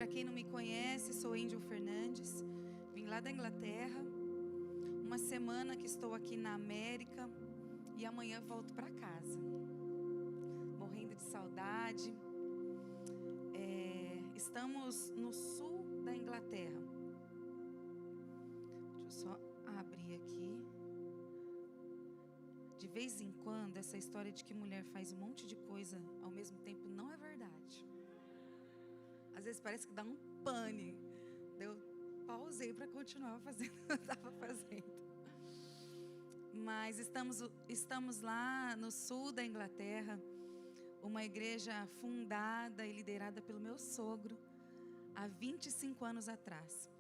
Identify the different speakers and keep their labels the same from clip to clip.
Speaker 1: Para quem não me conhece, sou Angel Fernandes, vim lá da Inglaterra, uma semana que estou aqui na América e amanhã volto para casa, morrendo de saudade. Estamos no sul da Inglaterra. Deixa eu só abrir aqui. De vez em quando, essa história de que mulher faz um monte de coisa ao mesmo tempo não é verdade. Às vezes parece que dá um pane. Eu pausei para continuar fazendo o que eu estava fazendo. Mas estamos lá no sul da Inglaterra, uma igreja fundada e liderada pelo meu sogro há 25 anos atrás.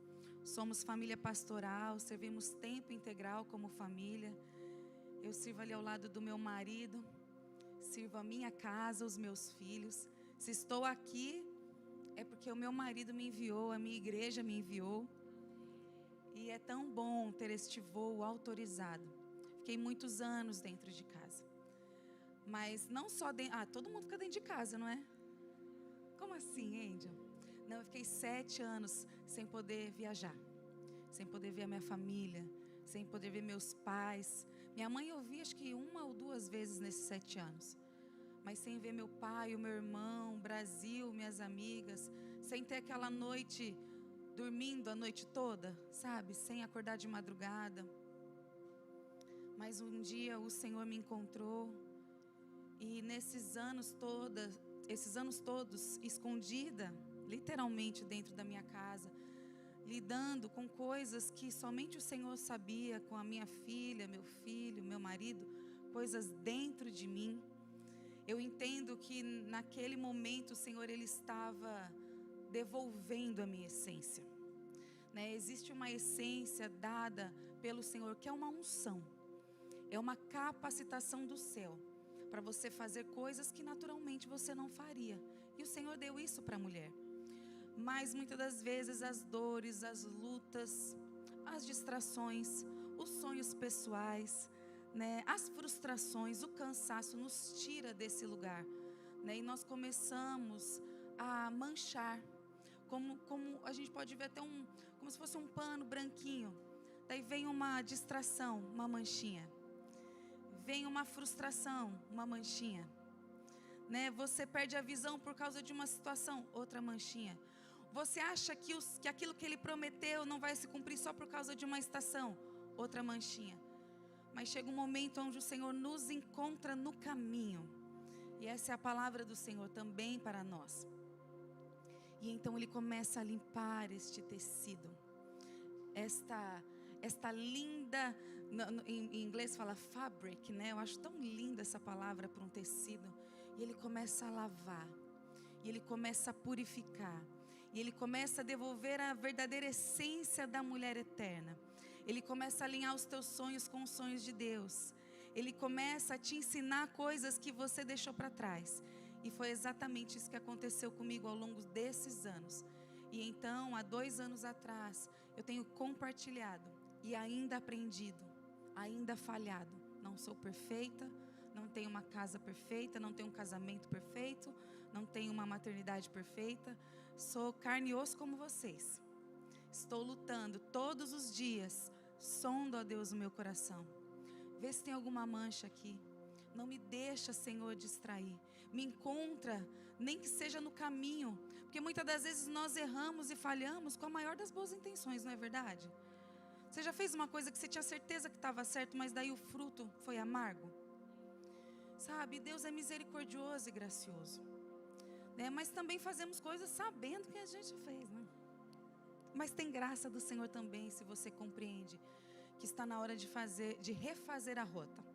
Speaker 1: Somos família pastoral, servimos tempo integral como família. Eu sirvo ali ao lado do meu marido, sirvo a minha casa, os meus filhos. Se estou aqui, é porque o meu marido me enviou, a minha igreja me enviou. E é tão bom ter este voo autorizado. Fiquei muitos anos dentro de casa. Mas não só dentro... todo mundo fica dentro de casa, não é? Como assim, Angel? Não, eu fiquei 7 anos sem poder viajar. Sem poder ver a minha família. Sem poder ver meus pais. Minha mãe eu vi acho que 1 ou 2 vezes nesses 7 anos. Mas sem ver meu pai, o meu irmão, o Brasil, minhas amigas. Sem ter aquela noite dormindo a noite toda, sabe? Sem acordar de madrugada. Mas um dia o Senhor me encontrou. E esses anos todos, escondida, literalmente dentro da minha casa, lidando com coisas que somente o Senhor sabia, com a minha filha, meu filho, meu marido, coisas dentro de mim. Eu entendo que naquele momento o Senhor Ele estava devolvendo a minha essência. Existe uma essência dada pelo Senhor que é uma unção. É uma capacitação do céu para você fazer coisas que naturalmente você não faria. E o Senhor deu isso para a mulher. Mas muitas das vezes as dores, as lutas, as distrações, os sonhos pessoais, as frustrações, o cansaço nos tira desse lugar. E nós começamos a manchar. Como a gente pode ver até como se fosse um pano branquinho. Daí vem uma distração, uma manchinha. Vem uma frustração, uma manchinha. Você perde a visão por causa de uma situação, outra manchinha. Você acha que aquilo que Ele prometeu não vai se cumprir só por causa de uma estação, outra manchinha. Mas chega um momento onde o Senhor nos encontra no caminho. E essa é a palavra do Senhor também para nós. E então Ele começa a limpar este tecido. Esta linda, em inglês fala fabric, Eu acho tão linda essa palavra para um tecido. E Ele começa a lavar. E Ele começa a purificar. E Ele começa a devolver a verdadeira essência da mulher eterna. Ele começa a alinhar os teus sonhos com os sonhos de Deus. Ele começa a te ensinar coisas que você deixou para trás. E foi exatamente isso que aconteceu comigo ao longo desses anos. E então, há 2 anos atrás, eu tenho compartilhado e ainda aprendido, ainda falhado. Não sou perfeita, não tenho uma casa perfeita, não tenho um casamento perfeito, não tenho uma maternidade perfeita. Sou carne e osso como vocês. Estou lutando todos os dias, sondo a Deus o meu coração. Vê se tem alguma mancha aqui. Não me deixa, Senhor, distrair. Me encontra, nem que seja no caminho. Porque muitas das vezes nós erramos e falhamos com a maior das boas intenções, não é verdade? Você já fez uma coisa que você tinha certeza que estava certo, mas daí o fruto foi amargo? Sabe, Deus é misericordioso e gracioso. Mas também fazemos coisas sabendo que a gente fez, Mas tem graça do Senhor também, se você compreende que está na hora de refazer a rota.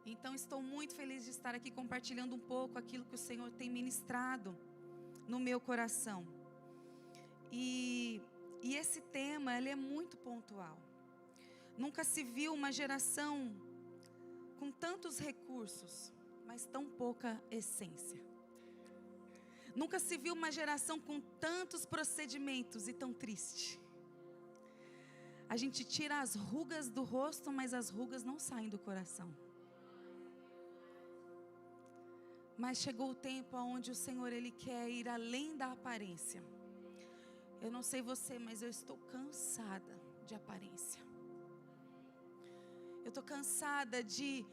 Speaker 1: Então estou muito feliz de estar aqui compartilhando um pouco aquilo que o Senhor tem ministrado no meu coração. E esse tema, ele é muito pontual. Nunca se viu uma geração com tantos recursos, mas tão pouca essência. Nunca se viu uma geração com tantos procedimentos e tão triste. A gente tira as rugas do rosto, mas as rugas não saem do coração. Mas chegou o tempo onde o Senhor, Ele quer ir além da aparência. Eu não sei você, mas eu estou cansada de aparência. Eu estou cansada de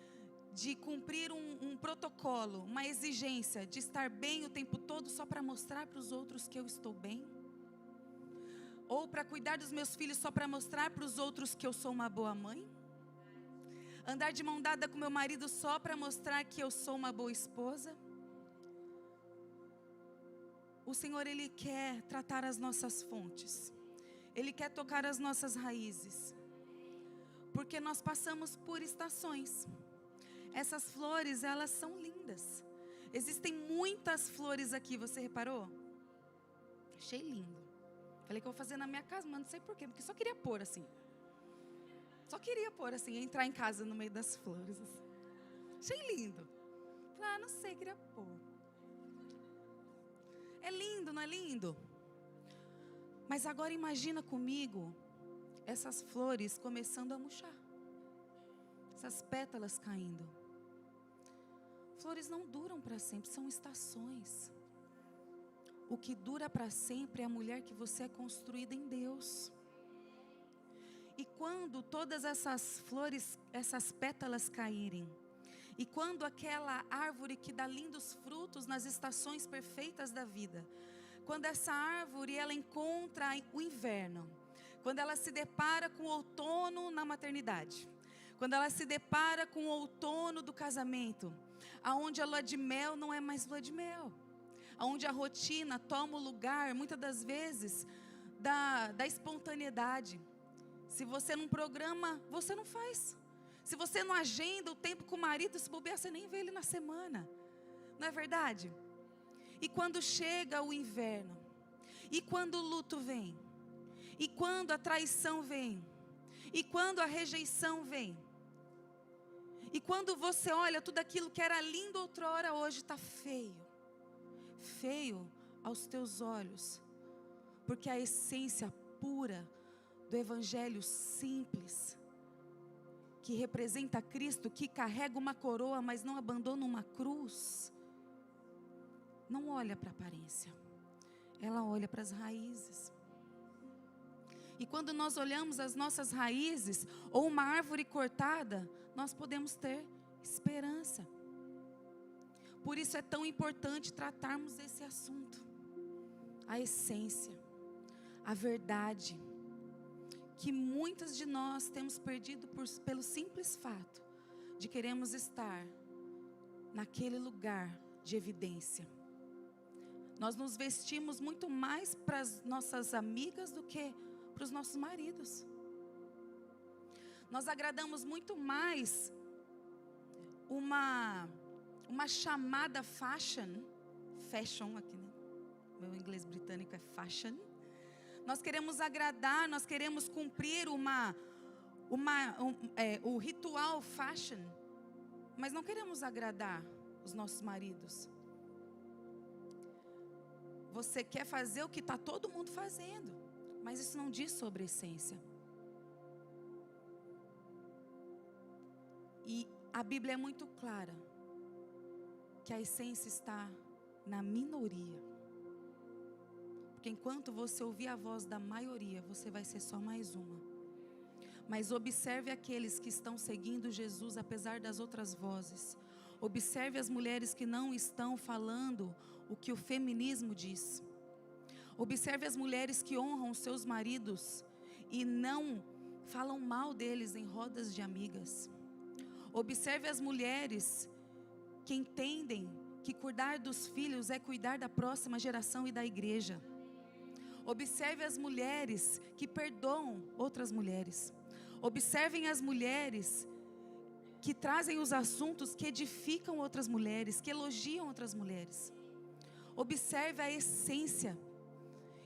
Speaker 1: cumprir um protocolo, uma exigência, de estar bem o tempo todo só para mostrar para os outros que eu estou bem. Ou para cuidar dos meus filhos só para mostrar para os outros que eu sou uma boa mãe. Andar de mão dada com meu marido só para mostrar que eu sou uma boa esposa. O Senhor, Ele quer tratar as nossas fontes. Ele quer tocar as nossas raízes. Porque nós passamos por estações. Essas flores, elas são lindas. Existem muitas flores aqui, você reparou? Achei lindo. Falei que eu vou fazer na minha casa, mas não sei porquê, porque só queria pôr assim. Só queria pôr assim, entrar em casa no meio das flores. Assim. Achei lindo. Falei, não sei, queria pôr. É lindo, não é lindo? Mas agora imagina comigo essas flores começando a murchar. Essas pétalas caindo. Flores não duram para sempre, são estações. O que dura para sempre é a mulher que você é construída em Deus. E quando todas essas flores, essas pétalas caírem, e quando aquela árvore que dá lindos frutos nas estações perfeitas da vida, quando essa árvore ela encontra o inverno, quando ela se depara com o outono na maternidade, quando ela se depara com o outono do casamento, aonde a lua de mel não é mais lua de mel, aonde a rotina toma o lugar, muitas das vezes, da espontaneidade. Se você não programa, você não faz. Se você não agenda o tempo com o marido, se bobear, você nem vê ele na semana. Não é verdade? E quando chega o inverno, e quando o luto vem, e quando a traição vem, e quando a rejeição vem, e quando você olha tudo aquilo que era lindo outrora, hoje está feio. Feio aos teus olhos. Porque a essência pura do evangelho simples, que representa Cristo, que carrega uma coroa, mas não abandona uma cruz, não olha para a aparência, ela olha para as raízes. E quando nós olhamos as nossas raízes, ou uma árvore cortada, nós podemos ter esperança. Por isso é tão importante tratarmos esse assunto. A essência, a verdade, que muitas de nós temos perdido pelo simples fato de queremos estar naquele lugar de evidência. Nós nos vestimos muito mais para as nossas amigas do que para os nossos maridos. Nós agradamos muito mais uma chamada fashion aqui, né? Meu inglês britânico é fashion. Nós queremos agradar, nós queremos cumprir o ritual fashion, mas não queremos agradar os nossos maridos. Você quer fazer o que está todo mundo fazendo, mas isso não diz sobre a essência. E a Bíblia é muito clara, que a essência está na minoria. Porque enquanto você ouvir a voz da maioria, você vai ser só mais uma. Mas observe aqueles que estão seguindo Jesus apesar das outras vozes. Observe as mulheres que não estão falando o que o feminismo diz. Observe as mulheres que honram seus maridos e não falam mal deles em rodas de amigas. Observe as mulheres que entendem que cuidar dos filhos é cuidar da próxima geração e da igreja. Observe as mulheres que perdoam outras mulheres. Observem as mulheres que trazem os assuntos que edificam outras mulheres, que elogiam outras mulheres. Observe a essência.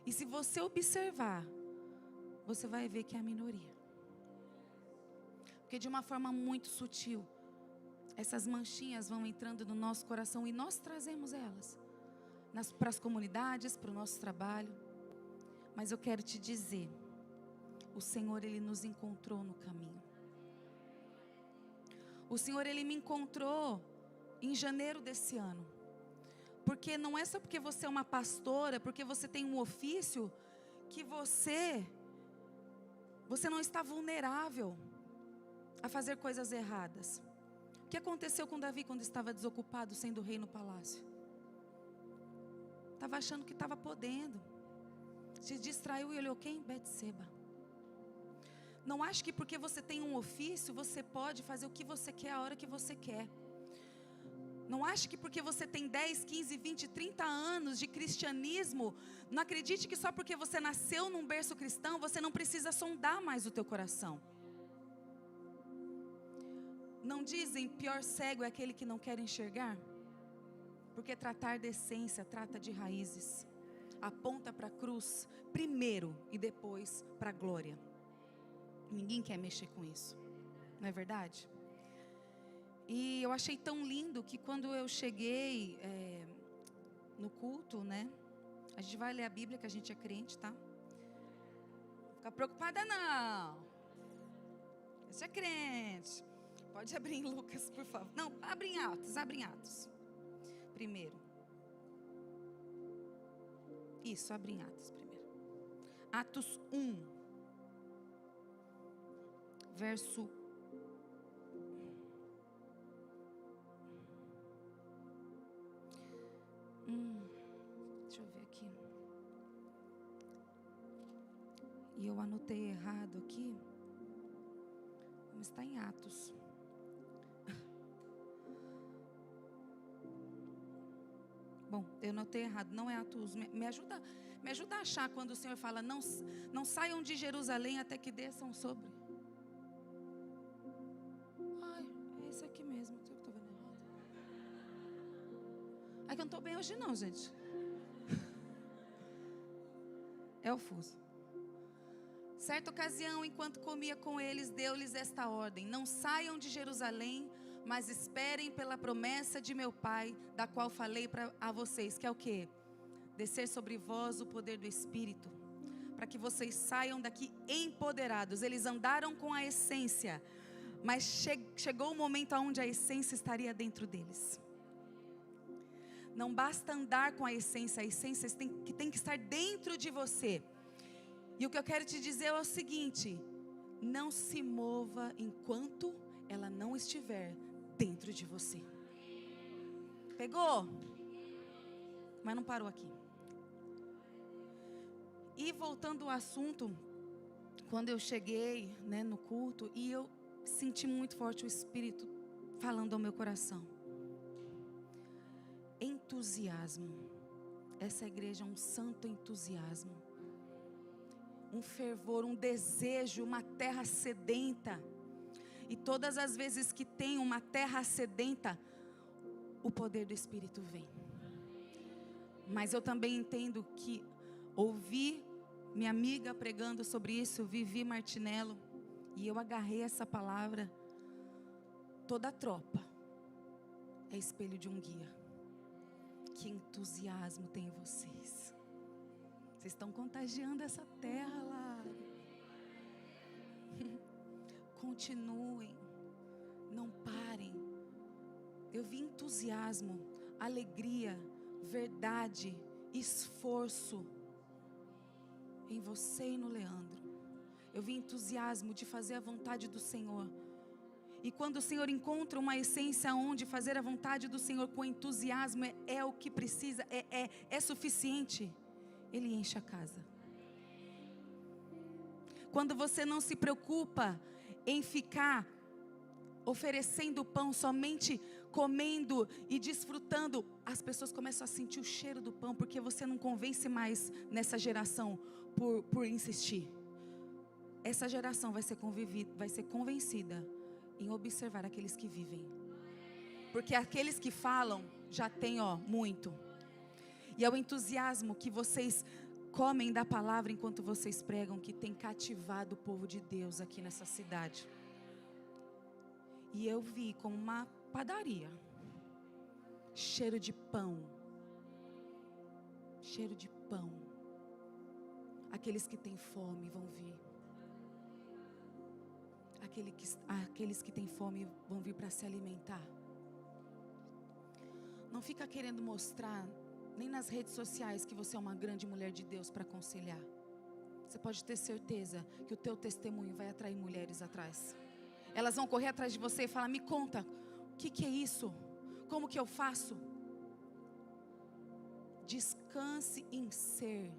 Speaker 1: E se você observar, você vai ver que é a minoria. Porque de uma forma muito sutil, essas manchinhas vão entrando no nosso coração e nós trazemos elas para as comunidades, para o nosso trabalho. Mas eu quero te dizer, o Senhor, Ele nos encontrou no caminho. O Senhor, Ele me encontrou em janeiro desse ano. Porque não é só porque você é uma pastora, porque você tem um ofício, que você não está vulnerável a fazer coisas erradas. O que aconteceu com Davi quando estava desocupado, sendo rei no palácio? Estava achando que estava podendo. Se distraiu e olhou quem? Betseba. Não ache que porque você tem um ofício, você pode fazer o que você quer a hora que você quer. Não ache que porque você tem 10, 15, 20, 30 anos de cristianismo, não acredite que só porque você nasceu num berço cristão, você não precisa sondar mais o teu coração. Não dizem pior cego é aquele que não quer enxergar? Porque tratar de essência trata de raízes. Aponta para a cruz primeiro e depois para a glória. Ninguém quer mexer com isso, não é verdade? E eu achei tão lindo que quando eu cheguei no culto, né? A gente vai ler a Bíblia, que a gente é crente, tá? Não fica preocupada não. Você é crente. Pode abrir em Lucas, por favor. Não, abre em Atos. Primeiro. Isso, abre em Atos primeiro. Atos 1. Verso deixa eu ver aqui. E eu anotei errado aqui. Mas está em Atos. Bom, eu anotei errado, não é Atos. Me ajuda a achar quando o Senhor fala, não saiam de Jerusalém até que desçam sobre. Ai, é esse aqui mesmo, eu estou vendo errado. É que eu não estou bem hoje não, gente. É o fuso. Certa ocasião, enquanto comia com eles, deu-lhes esta ordem: não saiam de Jerusalém, mas esperem pela promessa de meu Pai, da qual falei a vocês, que é o quê? Descer sobre vós o poder do Espírito, para que vocês saiam daqui empoderados. Eles andaram com a essência, mas chegou o momento onde a essência estaria dentro deles. Não basta andar com a essência tem que estar dentro de você. E o que eu quero te dizer é o seguinte: não se mova enquanto ela não estiver dentro de você. Pegou? Mas não parou aqui. E voltando ao assunto, quando eu cheguei, né, no culto, e eu senti muito forte o Espírito falando ao meu coração. Entusiasmo. Essa igreja é um santo entusiasmo. Um fervor, um desejo, uma terra sedenta. E todas as vezes que tem uma terra sedenta, o poder do Espírito vem. Mas eu também entendo que ouvi minha amiga pregando sobre isso, Vivi Martinello, e eu agarrei essa palavra. Toda tropa é espelho de um guia. Que entusiasmo tem em vocês. Vocês estão contagiando essa terra lá. Continuem. Não parem. Eu vi entusiasmo, alegria, verdade, esforço em você e no Leandro. Eu vi entusiasmo de fazer a vontade do Senhor. E quando o Senhor encontra uma essência onde fazer a vontade do Senhor com entusiasmo é o que precisa, é suficiente, Ele enche a casa. Quando você não se preocupa em ficar oferecendo pão, somente comendo e desfrutando, as pessoas começam a sentir o cheiro do pão, porque você não convence mais nessa geração por insistir. Essa geração vai ser convencida em observar aqueles que vivem. Porque aqueles que falam já têm muito. E é o entusiasmo que vocês comem da palavra enquanto vocês pregam que tem cativado o povo de Deus aqui nessa cidade. E eu vi como uma padaria. Cheiro de pão. Cheiro de pão. Aqueles que têm fome vão vir. Aqueles que têm fome vão vir para se alimentar. Não fica querendo mostrar, nem nas redes sociais, que você é uma grande mulher de Deus para aconselhar. Você pode ter certeza que o teu testemunho vai atrair mulheres atrás. Elas vão correr atrás de você e falar: me conta, o que é isso? Como que eu faço? Descanse em ser.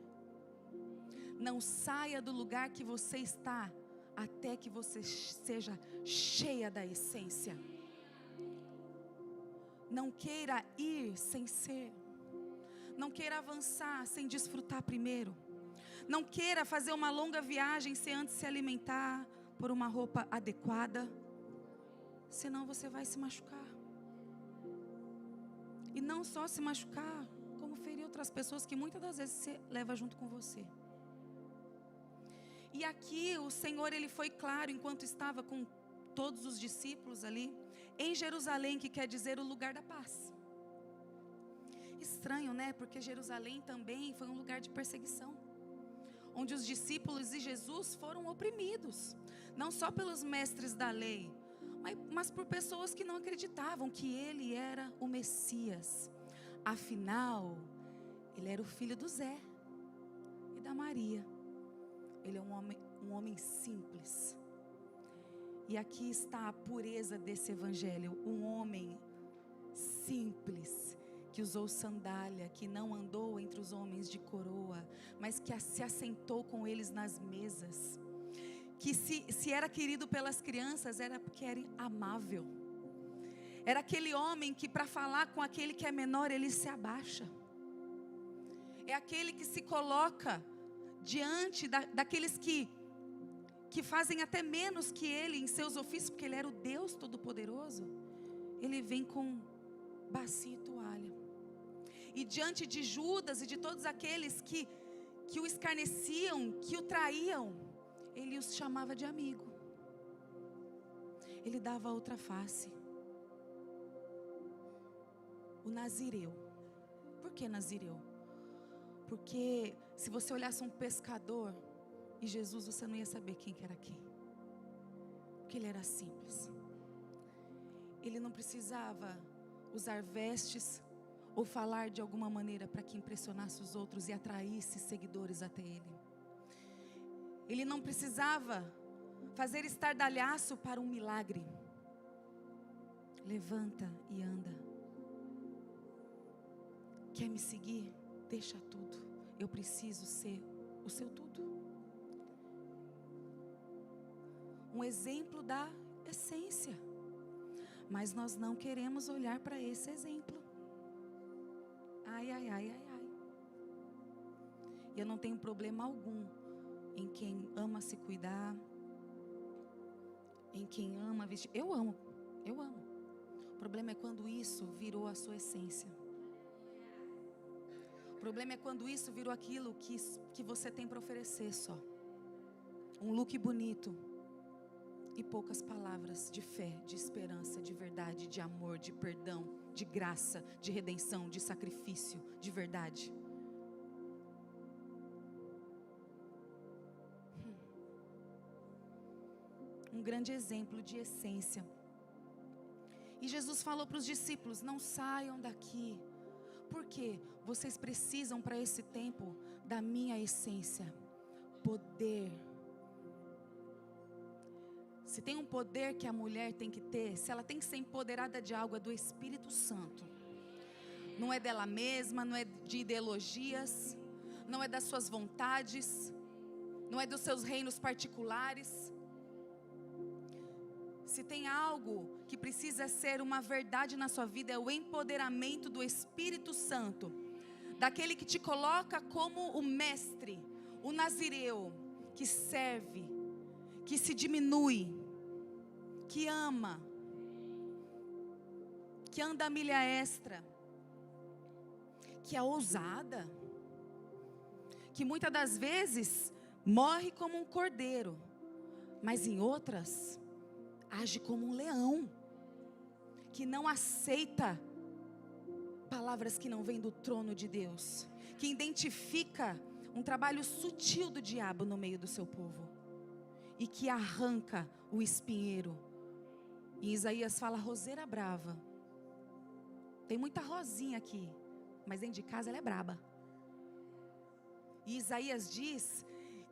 Speaker 1: Não saia do lugar que você está até que você seja cheia da essência. Não queira ir sem ser. Não queira avançar sem desfrutar primeiro. Não queira fazer uma longa viagem sem antes se alimentar por uma roupa adequada. Senão você vai se machucar. E não só se machucar, como ferir outras pessoas que muitas das vezes você leva junto com você. E aqui o Senhor, Ele foi claro enquanto estava com todos os discípulos ali, em Jerusalém, que quer dizer o lugar da paz. Estranho, né? Porque Jerusalém também foi um lugar de perseguição, onde os discípulos de Jesus foram oprimidos, não só pelos mestres da lei, mas por pessoas que não acreditavam que Ele era o Messias. Afinal, Ele era o filho do Zé e da Maria. Ele é um homem simples. E aqui está a pureza desse evangelho. Um homem simples, que usou sandália, que não andou entre os homens de coroa, mas que se assentou com eles nas mesas. Que se era querido pelas crianças, era porque era amável. Era aquele homem que, para falar com aquele que é menor, ele se abaixa. É aquele que se coloca diante daqueles que fazem até menos que ele em seus ofícios, porque ele era o Deus Todo-Poderoso. Ele vem com bacia e toalha. E diante de Judas e de todos aqueles que o escarneciam, que o traíam, ele os chamava de amigo. Ele dava outra face. O nazireu. Por que nazireu? Porque se você olhasse um pescador e Jesus, você não ia saber quem que era quem. Porque ele era simples. Ele não precisava usar vestes ou falar de alguma maneira para que impressionasse os outros e atraísse seguidores até ele. Ele não precisava fazer estardalhaço para um milagre. Levanta e anda. Quer me seguir? Deixa tudo. Eu preciso ser o seu tudo. Um exemplo da essência. Mas nós não queremos olhar para esse exemplo. Ai, ai, ai, ai, ai. E eu não tenho problema algum em quem ama se cuidar, em quem ama vestir. Eu amo. O problema é quando isso virou a sua essência. O problema é quando isso virou aquilo que você tem para oferecer só. Um look bonito e poucas palavras de fé, de esperança, de verdade, de amor, de perdão, de graça, de redenção, de sacrifício, de verdade. Um grande exemplo de essência. E Jesus falou para os discípulos: não saiam daqui. Por quê? Vocês precisam para esse tempo da minha essência. Poder. Se tem um poder que a mulher tem que ter, se ela tem que ser empoderada de algo, é do Espírito Santo. Não é dela mesma, não é de ideologias, não é das suas vontades, não é dos seus reinos particulares. Se tem algo que precisa ser uma verdade na sua vida, é o empoderamento do Espírito Santo. Daquele que te coloca como o mestre, o nazireu, que serve, que se diminui, que ama, que anda a milha extra, que é ousada, que muitas das vezes morre como um cordeiro, mas em outras age como um leão, que não aceita palavras que não vêm do trono de Deus, que identifica um trabalho sutil do diabo no meio do seu povo, e que arranca o espinheiro. E Isaías fala roseira brava, Tem muita rosinha aqui, mas dentro de casa ela é braba. E Isaías diz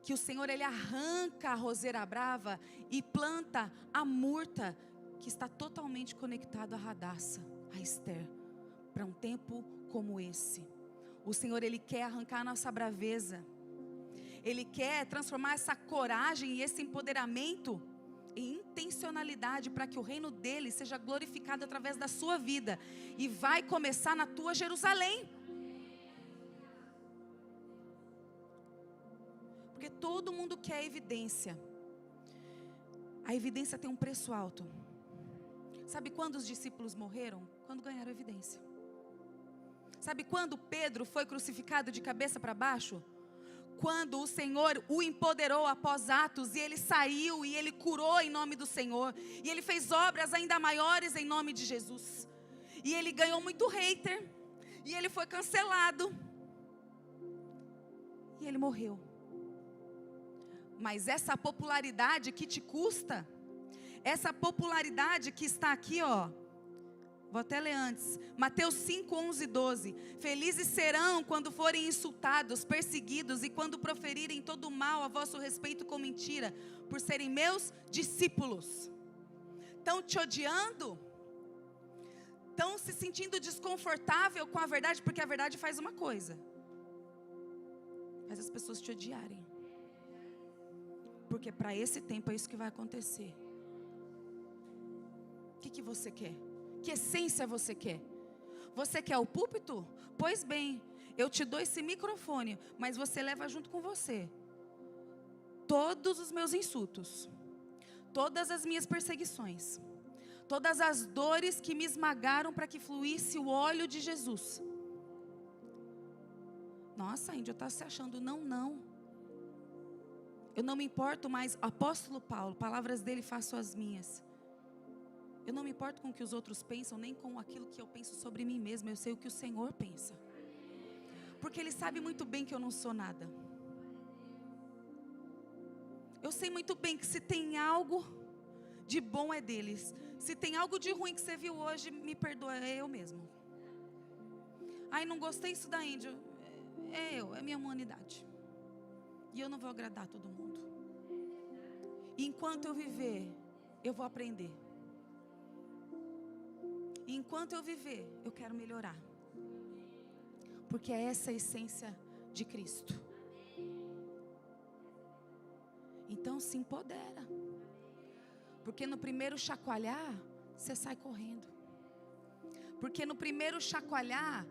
Speaker 1: que o Senhor, Ele arranca a roseira brava e planta a murta, que está totalmente conectado a Radaça, a Esther, para um tempo como esse. O Senhor, Ele quer arrancar a nossa braveza. Ele quer transformar essa coragem e esse empoderamento em intencionalidade, para que o reino dele seja glorificado através da sua vida. E vai começar na tua Jerusalém. Porque todo mundo quer evidência. A evidência tem um preço alto. Sabe quando os discípulos morreram? Quando ganharam evidência. Sabe quando Pedro foi crucificado de cabeça para baixo? Quando o Senhor o empoderou após Atos, e ele saiu e ele curou em nome do Senhor, e ele fez obras ainda maiores em nome de Jesus, e ele ganhou muito hater, e ele foi cancelado, e ele morreu. Mas essa popularidade que te custa, essa popularidade que está aqui, ó, vou até ler antes, Mateus 5, 11 e 12. Felizes serão quando forem insultados, perseguidos, e quando proferirem todo mal a vosso respeito com mentira, por serem meus discípulos. Estão te odiando? Estão se sentindo desconfortável com a verdade? Porque a verdade faz uma coisa: faz as pessoas te odiarem. Porque para esse tempo é isso que vai acontecer. O que você quer? Que essência você quer? Você quer o púlpito? Pois bem, eu te dou esse microfone, mas você leva junto com você todos os meus insultos, todas as minhas perseguições, todas as dores que me esmagaram para que fluísse o óleo de Jesus. Nossa, Índia, está se achando? Não. Eu não me importo mais. Apóstolo Paulo, palavras dele faço as minhas. Eu não me importo com o que os outros pensam, nem com aquilo que eu penso sobre mim mesmo. Eu sei o que o Senhor pensa. Porque Ele sabe muito bem que eu não sou nada. Eu sei muito bem que se tem algo de bom é deles. Se tem algo de ruim que você viu hoje, me perdoa, é eu mesmo. Ai, não gostei disso da Índia. É minha humanidade. E eu não vou agradar todo mundo. E enquanto eu viver, eu vou aprender. E enquanto eu viver, eu quero melhorar. Porque é essa a essência de Cristo. Então se empodera. Porque no primeiro chacoalhar, você sai correndo. Porque no primeiro chacoalhar,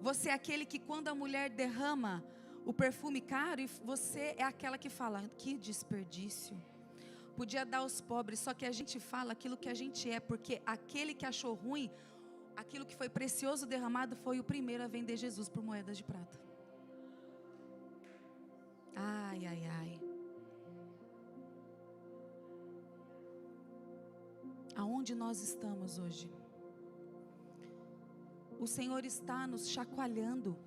Speaker 1: você é aquele que quando a mulher derrama o perfume caro, e você é aquela que fala: que desperdício. Podia dar aos pobres, só que a gente fala aquilo que a gente é, porque aquele que achou ruim, aquilo que foi precioso derramado, foi o primeiro a vender Jesus por moedas de prata. Ai. Aonde nós estamos hoje? O Senhor está nos chacoalhando.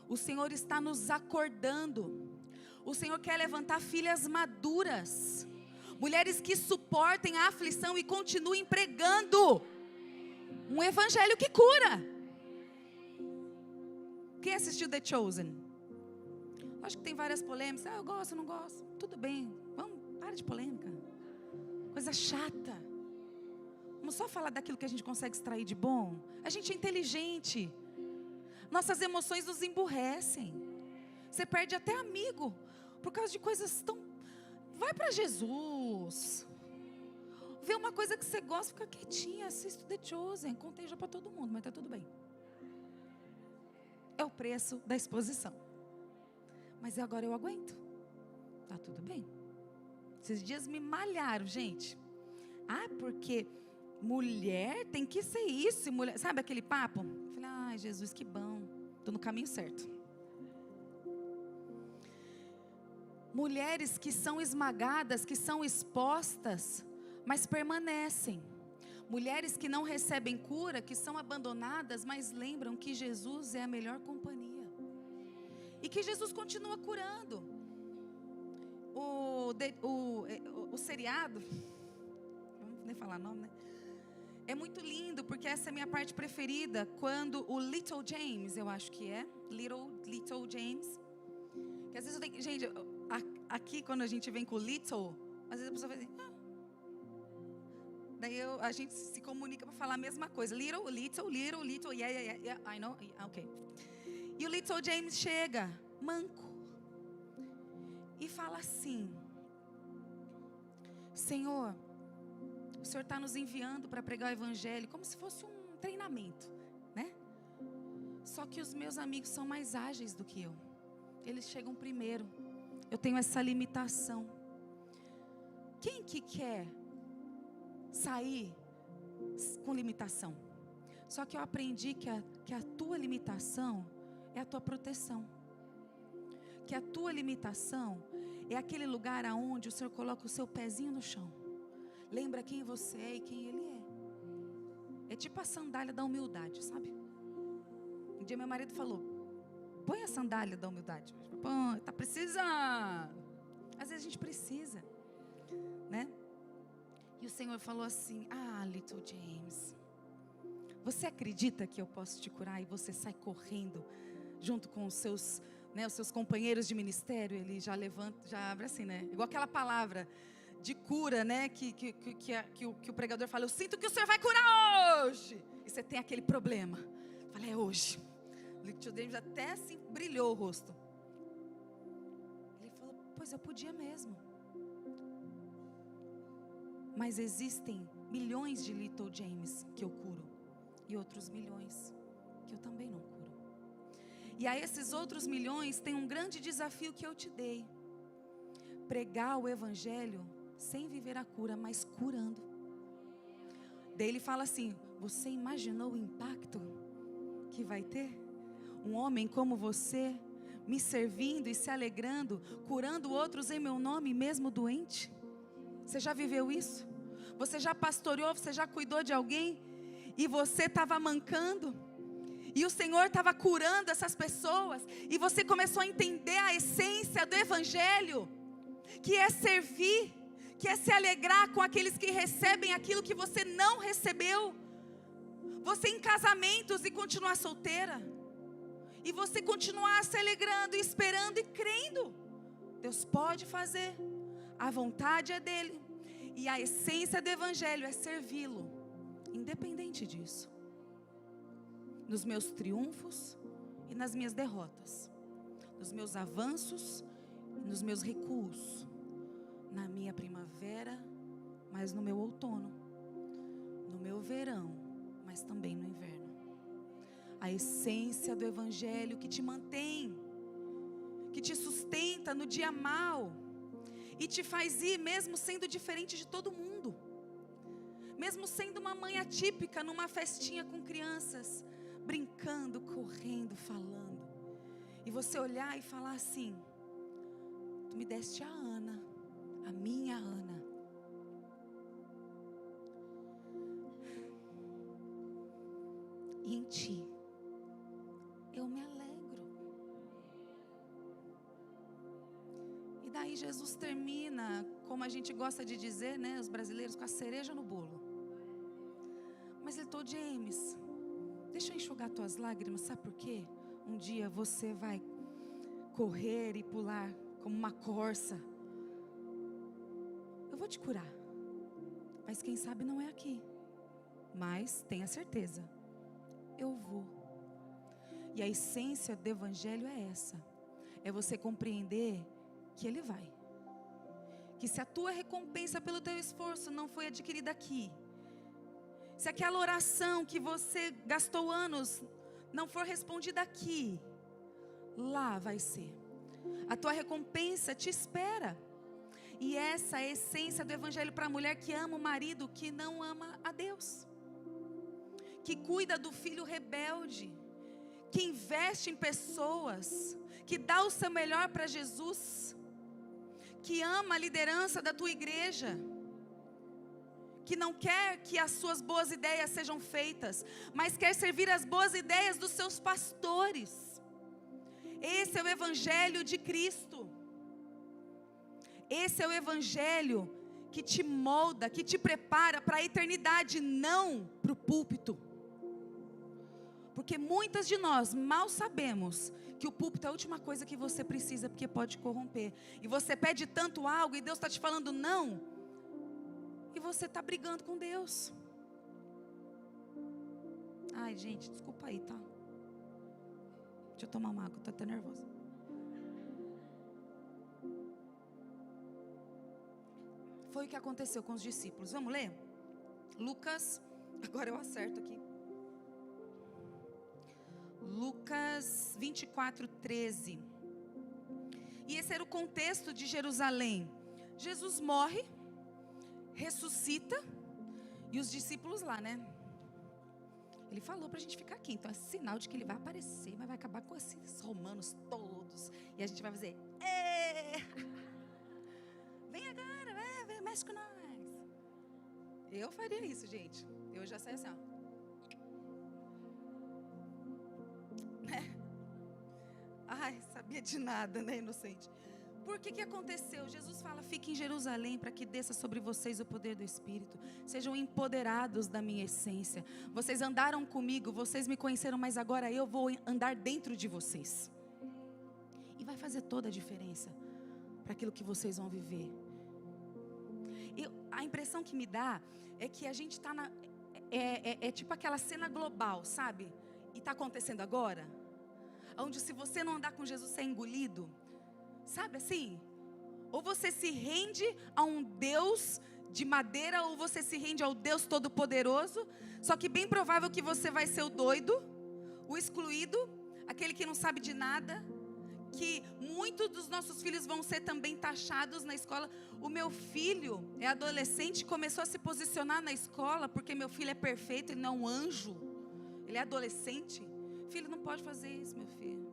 Speaker 1: O Senhor está nos acordando. O Senhor quer levantar filhas maduras, mulheres que suportem a aflição e continuem pregando um evangelho que cura. Quem assistiu The Chosen? Acho que tem várias polêmicas. Eu gosto, não gosto. Tudo bem, vamos, para de polêmica. Coisa chata. Vamos só falar daquilo que a gente consegue extrair de bom. A gente é inteligente. Nossas emoções nos emburrecem. Você perde até amigo por causa de coisas tão... Vai para Jesus. Vê uma coisa que você gosta, fica quietinha, assista The Chosen, conteja para todo mundo, mas está tudo bem. É o preço da exposição. Mas agora eu aguento. Tá tudo bem. Esses dias me malharam, gente. Porque mulher tem que ser isso. Mulher... Sabe aquele papo? Eu falei, ai Jesus, que bom. Estou no caminho certo. Mulheres que são esmagadas, que são expostas, mas permanecem. Mulheres que não recebem cura, que são abandonadas, mas lembram que Jesus é a melhor companhia. E que Jesus continua curando. O seriado, não vamos nem falar nome, né? É muito lindo, porque essa é a minha parte preferida, quando o Little James, eu acho que é, Little James, que às vezes eu tenho, gente, aqui quando a gente vem com o Little, às vezes a pessoa vai dizer, daí a gente se comunica para falar a mesma coisa, little, yeah, I know, ok. E o Little James chega, manco, e fala assim: Senhor, o Senhor está nos enviando para pregar o Evangelho, como se fosse um treinamento, né? Só que os meus amigos são mais ágeis do que eu. Eles chegam primeiro. Eu tenho essa limitação. Quem que quer sair com limitação? Só que eu aprendi que a tua limitação é a tua proteção. Que a tua limitação é aquele lugar aonde o Senhor coloca o seu pezinho no chão. Lembra quem você é e quem Ele é. É tipo a sandália da humildade, sabe? Um dia meu marido falou: põe a sandália da humildade. Põe, tá precisando. Às vezes a gente precisa, né? E o Senhor falou assim: Little James, você acredita que eu posso te curar? E você sai correndo junto com os seus companheiros de ministério. Ele já levanta, já abre assim, né? Igual aquela palavra de cura, né? Que o pregador fala: eu sinto que o Senhor vai curar hoje. E você tem aquele problema. Fala: é hoje. O Little James até assim brilhou o rosto. Ele falou: pois eu podia mesmo. Mas existem milhões de Little James que eu curo. E outros milhões que eu também não curo. E a esses outros milhões tem um grande desafio que eu te dei: pregar o Evangelho sem viver a cura, mas curando. Daí ele fala assim: você imaginou o impacto que vai ter? Um homem como você, me servindo e se alegrando, curando outros em meu nome, mesmo doente? Você já viveu isso? Você já pastoreou, você já cuidou de alguém e você estava mancando? E o Senhor estava curando essas pessoas, e você começou a entender a essência do Evangelho, que é servir, que é se alegrar com aqueles que recebem aquilo que você não recebeu. Você em casamentos e continuar solteira, e você continuar se alegrando, esperando e crendo. Deus pode fazer, a vontade é dEle, e a essência do Evangelho é servi-lo, independente disso. Nos meus triunfos e nas minhas derrotas, nos meus avanços e nos meus recuos, na minha primavera, mas no meu outono, no meu verão, mas também no inverno. A essência do Evangelho que te mantém, que te sustenta no dia mau e te faz ir mesmo sendo diferente de todo mundo, mesmo sendo uma mãe atípica numa festinha com crianças, brincando, correndo, falando, e você olhar e falar assim: tu me deste a Ana, a minha Ana. E em ti eu me alegro. E daí Jesus termina, como a gente gosta de dizer, né, os brasileiros, com a cereja no bolo. Mas ele falou: James, deixa eu enxugar tuas lágrimas, sabe por quê? Um dia você vai correr e pular como uma corça. Eu vou te curar, mas quem sabe não é aqui. Mas tenha certeza, eu vou. E a essência do Evangelho é essa: é você compreender que Ele vai, que se a tua recompensa pelo teu esforço não foi adquirida aqui, se aquela oração que você gastou anos não for respondida aqui, lá vai ser. A tua recompensa te espera. E essa é a essência do Evangelho para a mulher que ama o marido que não ama a Deus, que cuida do filho rebelde, que investe em pessoas, que dá o seu melhor para Jesus, que ama a liderança da tua igreja, que não quer que as suas boas ideias sejam feitas, mas quer servir as boas ideias dos seus pastores. Esse é o Evangelho de Cristo. Esse é o Evangelho que te molda, que te prepara para a eternidade, não para o púlpito. Porque muitas de nós mal sabemos que o púlpito é a última coisa que você precisa, porque pode corromper. E você pede tanto algo e Deus está te falando não. E você está brigando com Deus. Ai, gente, desculpa aí, tá? Deixa eu tomar uma água, estou até nervosa. Foi o que aconteceu com os discípulos. Vamos ler? Lucas, agora eu acerto aqui. Lucas 24:13. E esse era o contexto de Jerusalém. Jesus morre, ressuscita, e os discípulos lá, né? Ele falou para a gente ficar aqui, então é sinal de que ele vai aparecer, mas vai acabar com esses romanos todos. E a gente vai fazer, vem agora, vai, mexe com nós. Eu faria isso, gente. Eu já saio assim, ó. Ai, sabia de nada, né, inocente? Por que aconteceu? Jesus fala, fiquem em Jerusalém para que desça sobre vocês o poder do Espírito. Sejam empoderados da minha essência. Vocês andaram comigo, vocês me conheceram, mas agora eu vou andar dentro de vocês. E vai fazer toda a diferença para aquilo que vocês vão viver. A impressão que me dá é que a gente está é tipo aquela cena global, sabe? E está acontecendo agora. Onde se você não andar com Jesus, você é engolido. Sabe assim? Ou você se rende a um Deus de madeira, ou você se rende ao Deus Todo-Poderoso. Só que bem provável que você vai ser o doido, o excluído, aquele que não sabe de nada. Que muitos dos nossos filhos vão ser também taxados na escola. O meu filho é adolescente, começou a se posicionar na escola, porque meu filho é perfeito e não um anjo. Ele é adolescente. Filho, não pode fazer isso, meu filho.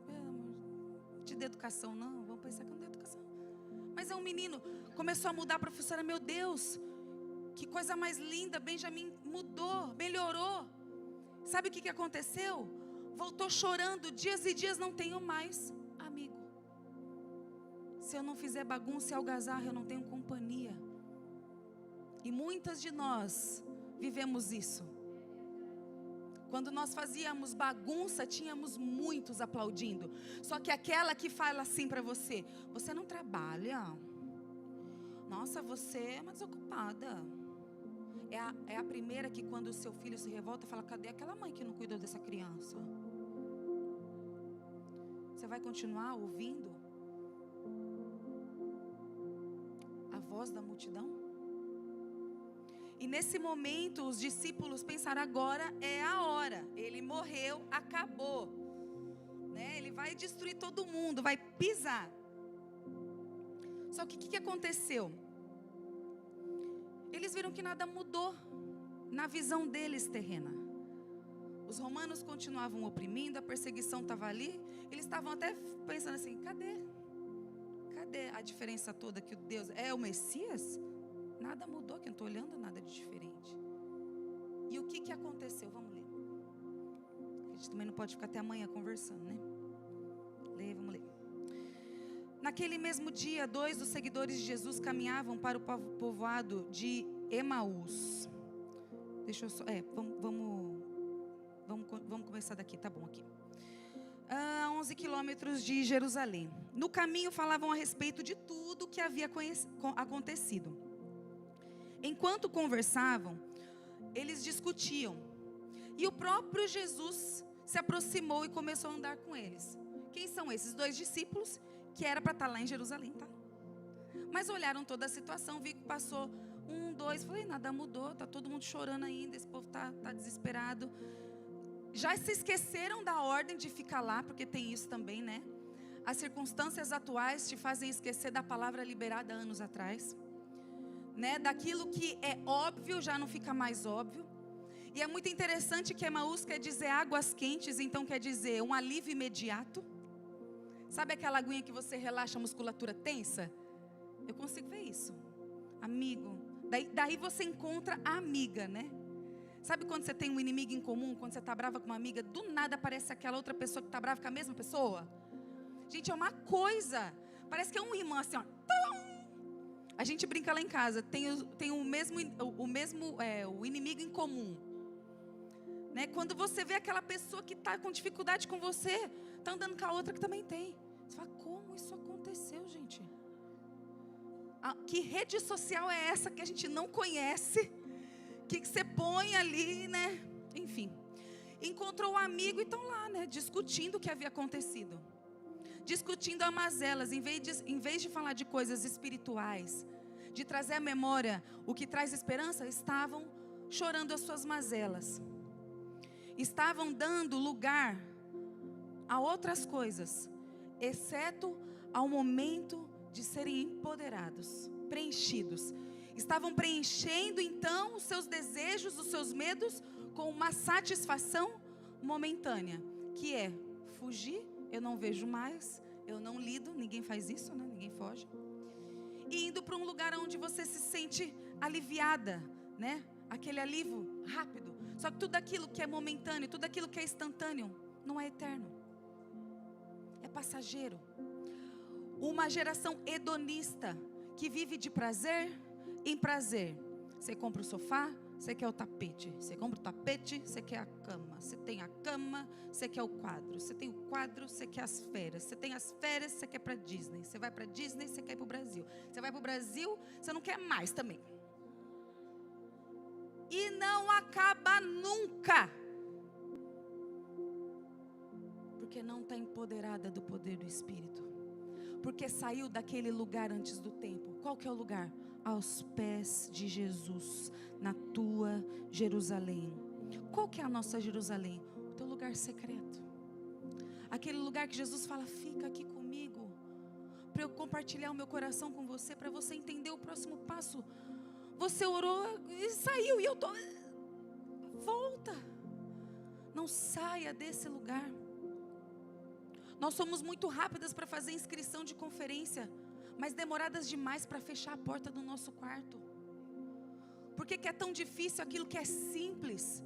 Speaker 1: Te dê educação, não. Vamos pensar que não dê educação. Mas é um menino. Começou a mudar a professora. Meu Deus, que coisa mais linda. Benjamin mudou, melhorou. Sabe o que aconteceu? Voltou chorando. Dias e dias não tenho mais amigo. Se eu não fizer bagunça e algazarra, eu não tenho companhia. E muitas de nós vivemos isso. Quando nós fazíamos bagunça, tínhamos muitos aplaudindo. Só que aquela que fala assim para você, você não trabalha. Nossa, você é uma desocupada. É a primeira que quando o seu filho se revolta, fala, cadê aquela mãe que não cuidou dessa criança? Você vai continuar ouvindo a voz da multidão? E nesse momento os discípulos pensaram, agora é a hora. Ele morreu, acabou. Né? Ele vai destruir todo mundo, vai pisar. Só que o que aconteceu? Eles viram que nada mudou na visão deles terrena. Os romanos continuavam oprimindo, a perseguição estava ali. Eles estavam até pensando assim, cadê a diferença toda que o Deus é o Messias? Nada mudou, que eu não estou olhando nada de diferente. E o que aconteceu? Vamos ler. A gente também não pode ficar até amanhã conversando, né? Vamos ler. Naquele mesmo dia, 2 dos seguidores de Jesus caminhavam para o povoado de Emaús. Deixa eu só... Vamos começar daqui, tá bom aqui. 11 quilômetros de Jerusalém. No caminho falavam a respeito de tudo que havia acontecido. Enquanto conversavam, eles discutiam. E o próprio Jesus se aproximou e começou a andar com eles. Quem são esses 2 discípulos? Que era para estar lá em Jerusalém, tá? Mas olharam toda a situação, vi que passou 1, 2, falei, nada mudou, tá todo mundo chorando ainda, esse povo tá desesperado. Já se esqueceram da ordem de ficar lá, porque tem isso também, né? As circunstâncias atuais te fazem esquecer da palavra liberada anos atrás. Né? Daquilo que é óbvio, já não fica mais óbvio. E é muito interessante que Emaús quer dizer águas quentes, então quer dizer um alívio imediato. Sabe aquela aguinha que você relaxa a musculatura tensa? Eu consigo ver isso. Amigo. Daí você encontra a amiga, né? Sabe quando você tem um inimigo em comum, quando você está brava com uma amiga, do nada aparece aquela outra pessoa que está brava com a mesma pessoa? Gente, é uma coisa. Parece que é um imã assim, ó. A gente brinca lá em casa, tem o inimigo em comum. Né? Quando você vê aquela pessoa que está com dificuldade com você, está andando com a outra que também tem. Você fala, como isso aconteceu, gente? Que rede social é essa que a gente não conhece? Que você põe ali, né? Enfim. Encontrou um amigo e estão lá, né? Discutindo o que havia acontecido. Discutindo as mazelas, em vez de falar de coisas espirituais, de trazer à memória o que traz esperança, estavam chorando as suas mazelas. Estavam dando lugar a outras coisas, exceto ao momento de serem empoderados, preenchidos. Estavam preenchendo então os seus desejos, os seus medos, com uma satisfação momentânea, que é fugir, eu não vejo mais, eu não lido, ninguém faz isso, né? Ninguém foge. E indo para um lugar onde você se sente aliviada, né? Aquele alívio rápido. Só que tudo aquilo que é momentâneo, tudo aquilo que é instantâneo, não é eterno. É passageiro. Uma geração hedonista, que vive de prazer em prazer. Você compra o sofá, você quer o tapete. Você compra o tapete, você quer a cama. Você tem a cama, você quer o quadro. Você tem o quadro, você quer as férias. Você tem as férias, você quer ir para Disney. Você vai para Disney, você quer ir para o Brasil. Você vai para o Brasil, você não quer mais também. E não acaba nunca. Porque não está empoderada do poder do Espírito. Porque saiu daquele lugar antes do tempo. Qual que é o lugar? Aos pés de Jesus, na tua Jerusalém. Qual que é a nossa Jerusalém? O teu lugar secreto. Aquele lugar que Jesus fala, fica aqui comigo, para eu compartilhar o meu coração com você, para você entender o próximo passo. Você orou e saiu, e eu tô... Volta. Não saia desse lugar. Nós somos muito rápidas para fazer inscrição de conferência, mas demoradas demais para fechar a porta do nosso quarto. Por que é tão difícil aquilo que é simples?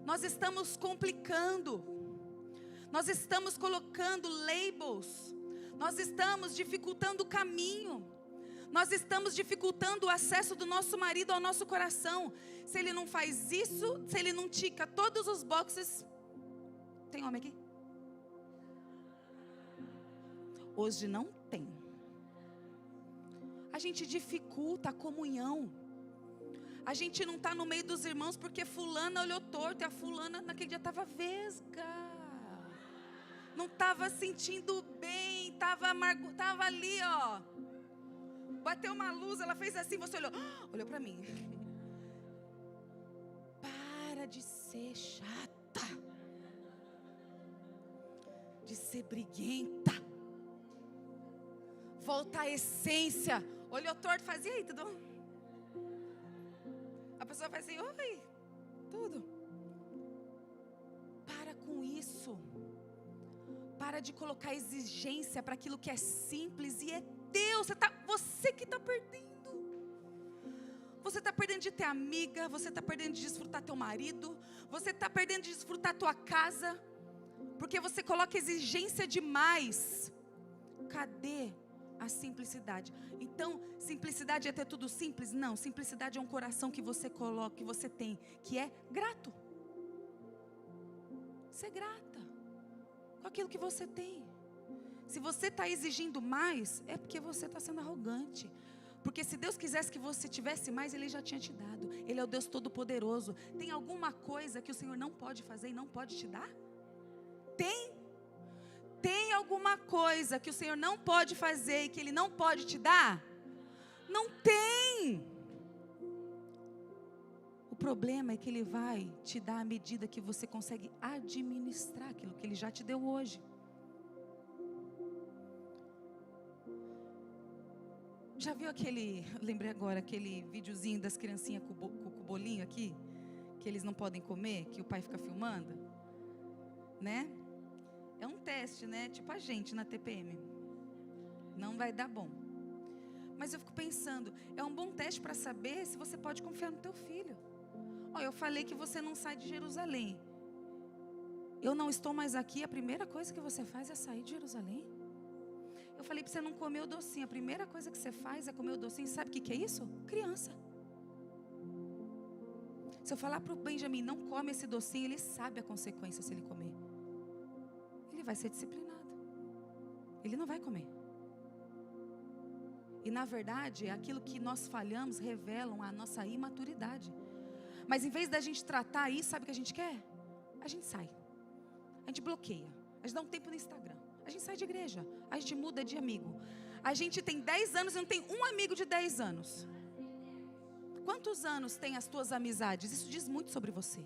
Speaker 1: Nós estamos complicando. Nós estamos colocando labels. Nós estamos dificultando o caminho. Nós estamos dificultando o acesso do nosso marido ao nosso coração. Se ele não faz isso, se ele não tica todos os boxes... Tem homem aqui? Hoje não tem. A gente dificulta a comunhão. A gente não está no meio dos irmãos porque fulana olhou torto e a fulana naquele dia estava vesga. Não estava sentindo bem, estava ali, ó. Bateu uma luz, ela fez assim, você olhou para mim. Para de ser chata. De ser briguenta. Volta à essência. Olhou torto, fazia aí, tudo. A pessoa faz assim, oi, tudo. Para com isso. Para de colocar exigência para aquilo que é simples e é Deus. Você que está perdendo. Você está perdendo de ter amiga. Você está perdendo de desfrutar teu marido. Você está perdendo de desfrutar tua casa. Porque você coloca exigência demais. Cadê a simplicidade? Então, simplicidade é ter tudo simples? Não, simplicidade é um coração que você coloca, que você tem, que é grato. Ser grata com aquilo que você tem. Se você está exigindo mais, é porque você está sendo arrogante. Porque se Deus quisesse que você tivesse mais, Ele já tinha te dado. Ele é o Deus Todo-Poderoso. Tem alguma coisa que o Senhor não pode fazer e não pode te dar? Tem alguma coisa que o Senhor não pode fazer e que Ele não pode te dar? Não tem. O problema é que Ele vai te dar à medida que você consegue administrar aquilo que Ele já te deu hoje. Já viu lembrei agora, aquele videozinho das criancinhas com o bolinho aqui? Que eles não podem comer, que o pai fica filmando? Né? É um teste, né? Tipo a gente na TPM. Não vai dar bom. Mas eu fico pensando, é um bom teste para saber se você pode confiar no teu filho. Eu falei que você não sai de Jerusalém. Eu não estou mais aqui, a primeira coisa que você faz é sair de Jerusalém. Eu falei para você não comer o docinho. A primeira coisa que você faz é comer o docinho. Sabe o que é isso? Criança. Se eu falar para o Benjamin, não come esse docinho, ele sabe a consequência se ele comer. Ele vai ser disciplinado. Ele não vai comer. E na verdade, aquilo que nós falhamos revelam a nossa imaturidade. Mas em vez da gente tratar isso, sabe o que a gente quer? A gente sai. A gente bloqueia. A gente dá um tempo no Instagram. A gente sai de igreja. A gente muda de amigo. A gente tem 10 anos e não tem um amigo de 10 anos. Quantos anos tem as tuas amizades? Isso diz muito sobre você.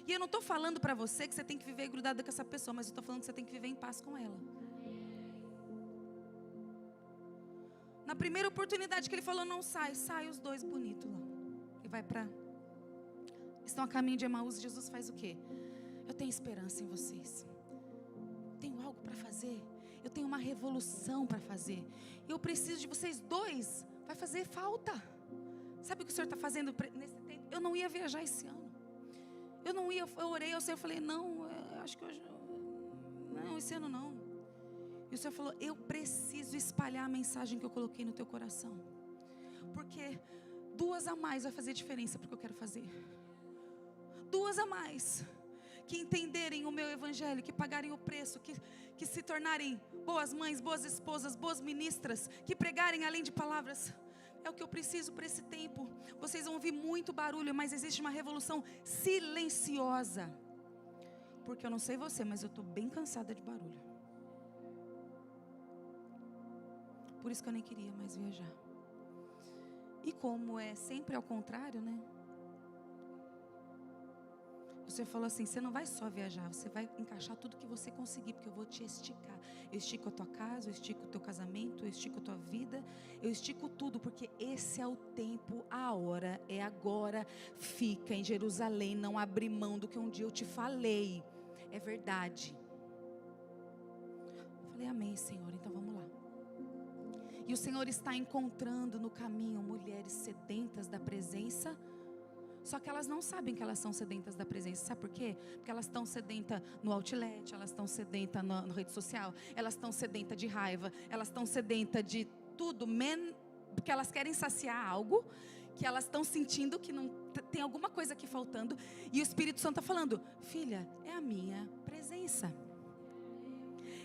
Speaker 1: E eu não estou falando para você que você tem que viver grudada com essa pessoa, mas eu estou falando que você tem que viver em paz com ela. Na primeira oportunidade que ele falou, não sai, sai os dois bonitos lá. E vai para... Estão a caminho de Emaús, Jesus faz o quê? Eu tenho esperança em vocês. Tenho algo para fazer. Eu tenho uma revolução para fazer. Eu preciso de vocês dois. Vai fazer falta. Sabe o que o Senhor está fazendo nesse tempo? Eu não ia viajar esse ano. Eu orei ao Senhor, eu falei, não, acho que hoje... Não, esse ano não. E o Senhor falou, eu preciso espalhar a mensagem que eu coloquei no teu coração. Porque 2 a mais vai fazer diferença para o que eu quero fazer. 2 a mais. Que entenderem o meu evangelho, que pagarem o preço, que se tornarem boas mães, boas esposas, boas ministras, que pregarem além de palavras. É o que eu preciso para esse tempo. Vocês vão ouvir muito barulho, mas existe uma revolução silenciosa. Porque eu não sei você, mas eu estou bem cansada de barulho. Por isso que eu nem queria mais viajar. E como é sempre ao contrário, né? Você falou assim, você não vai só viajar, você vai encaixar tudo que você conseguir, porque eu vou te esticar. Eu estico a tua casa, eu estico o teu casamento, eu estico a tua vida, eu estico tudo, porque esse é o tempo, a hora é agora. Fica em Jerusalém, não abre mão do que um dia eu te falei. É verdade. Eu falei, amém, Senhor, então vamos lá. E o Senhor está encontrando no caminho mulheres sedentas da presença. Só que elas não sabem que elas são sedentas da presença. Sabe por quê? Porque elas estão sedentas no outlet, elas estão sedentas na rede social, elas estão sedentas de raiva, elas estão sedentas de tudo, porque elas querem saciar algo, que elas estão sentindo que não tem alguma coisa aqui faltando. E o Espírito Santo está falando, filha, é a minha presença.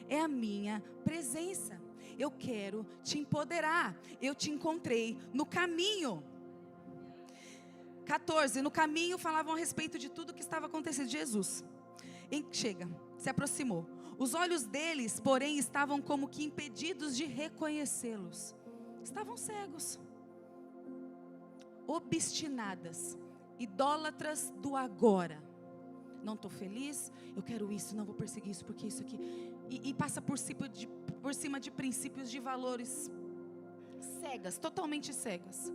Speaker 1: É a minha presença. Eu quero te empoderar. Eu te encontrei no caminho. 14, no caminho falavam a respeito de tudo que estava acontecendo. Jesus chega, se aproximou. Os olhos deles, porém, estavam como que impedidos de reconhecê-los. Estavam cegos. Obstinadas, idólatras do agora. Não estou feliz, eu quero isso, não vou perseguir isso, porque isso aqui. E passa por cima de princípios, de valores cegas, totalmente cegas.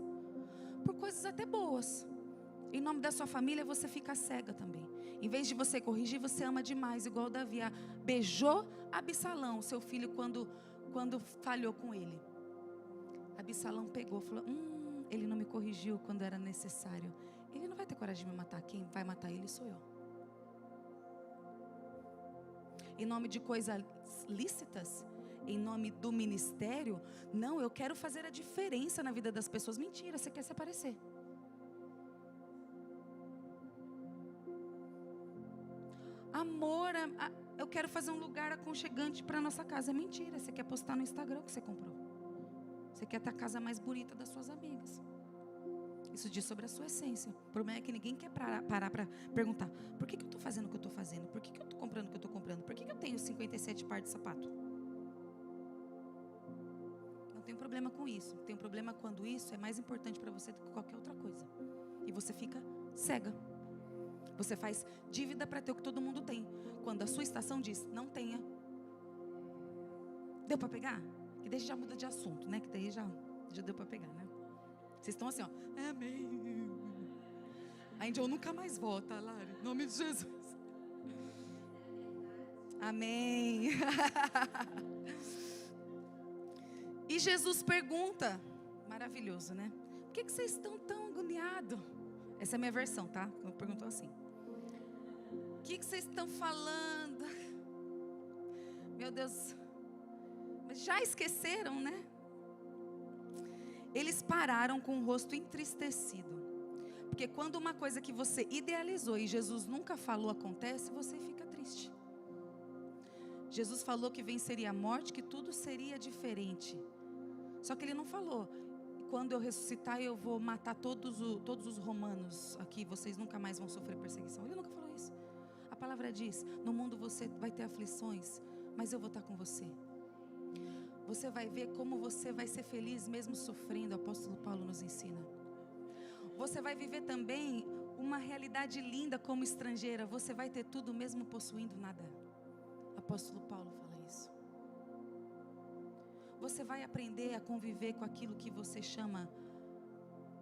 Speaker 1: Por coisas até boas. Em nome da sua família você fica cega também. Em vez de você corrigir, você ama demais. Igual Davi beijou Absalão, seu filho, quando falhou com ele. Absalão pegou e falou, ele não me corrigiu quando era necessário. Ele não vai ter coragem de me matar. Quem vai matar ele sou eu. Em nome de coisas lícitas, em nome do ministério, não, eu quero fazer a diferença na vida das pessoas. Mentira, você quer se aparecer. Amor, eu quero fazer um lugar aconchegante para a nossa casa. É mentira, você quer postar no Instagram o que você comprou. Você quer ter a casa mais bonita das suas amigas. Isso diz sobre a sua essência. O problema é que ninguém quer parar para perguntar, por que eu estou fazendo o que eu estou fazendo? Por que eu estou comprando o que eu estou comprando? Por que eu tenho 57 pares de sapato? Não tem problema com isso. Tem um problema quando isso é mais importante para você do que qualquer outra coisa. E você fica cega. Você faz dívida para ter o que todo mundo tem. Quando a sua estação diz, não tenha. Deu para pegar? Que daí já muda de assunto, né? Que daí já deu para pegar, né? Vocês estão assim, ó. Amém. A Angel nunca mais volta, Lari. Em nome de Jesus. Amém. E Jesus pergunta. Maravilhoso, né? Por que vocês estão tão agoniados? Essa é a minha versão, tá? Eu perguntou assim. O que vocês estão falando? Meu Deus. Já esqueceram, né? Eles pararam com o rosto entristecido. Porque quando uma coisa que você idealizou e Jesus nunca falou acontece, você fica triste. Jesus falou que venceria a morte, que tudo seria diferente. Só que ele não falou: quando eu ressuscitar eu vou matar todos os romanos aqui, vocês nunca mais vão sofrer perseguição. Ele nunca falou isso. A palavra diz: no mundo você vai ter aflições, mas eu vou estar com você. Você vai ver como você vai ser feliz mesmo sofrendo. O apóstolo Paulo nos ensina. Você vai viver também uma realidade linda como estrangeira. Você vai ter tudo mesmo possuindo nada. O apóstolo Paulo fala isso. Você vai aprender a conviver com aquilo que você chama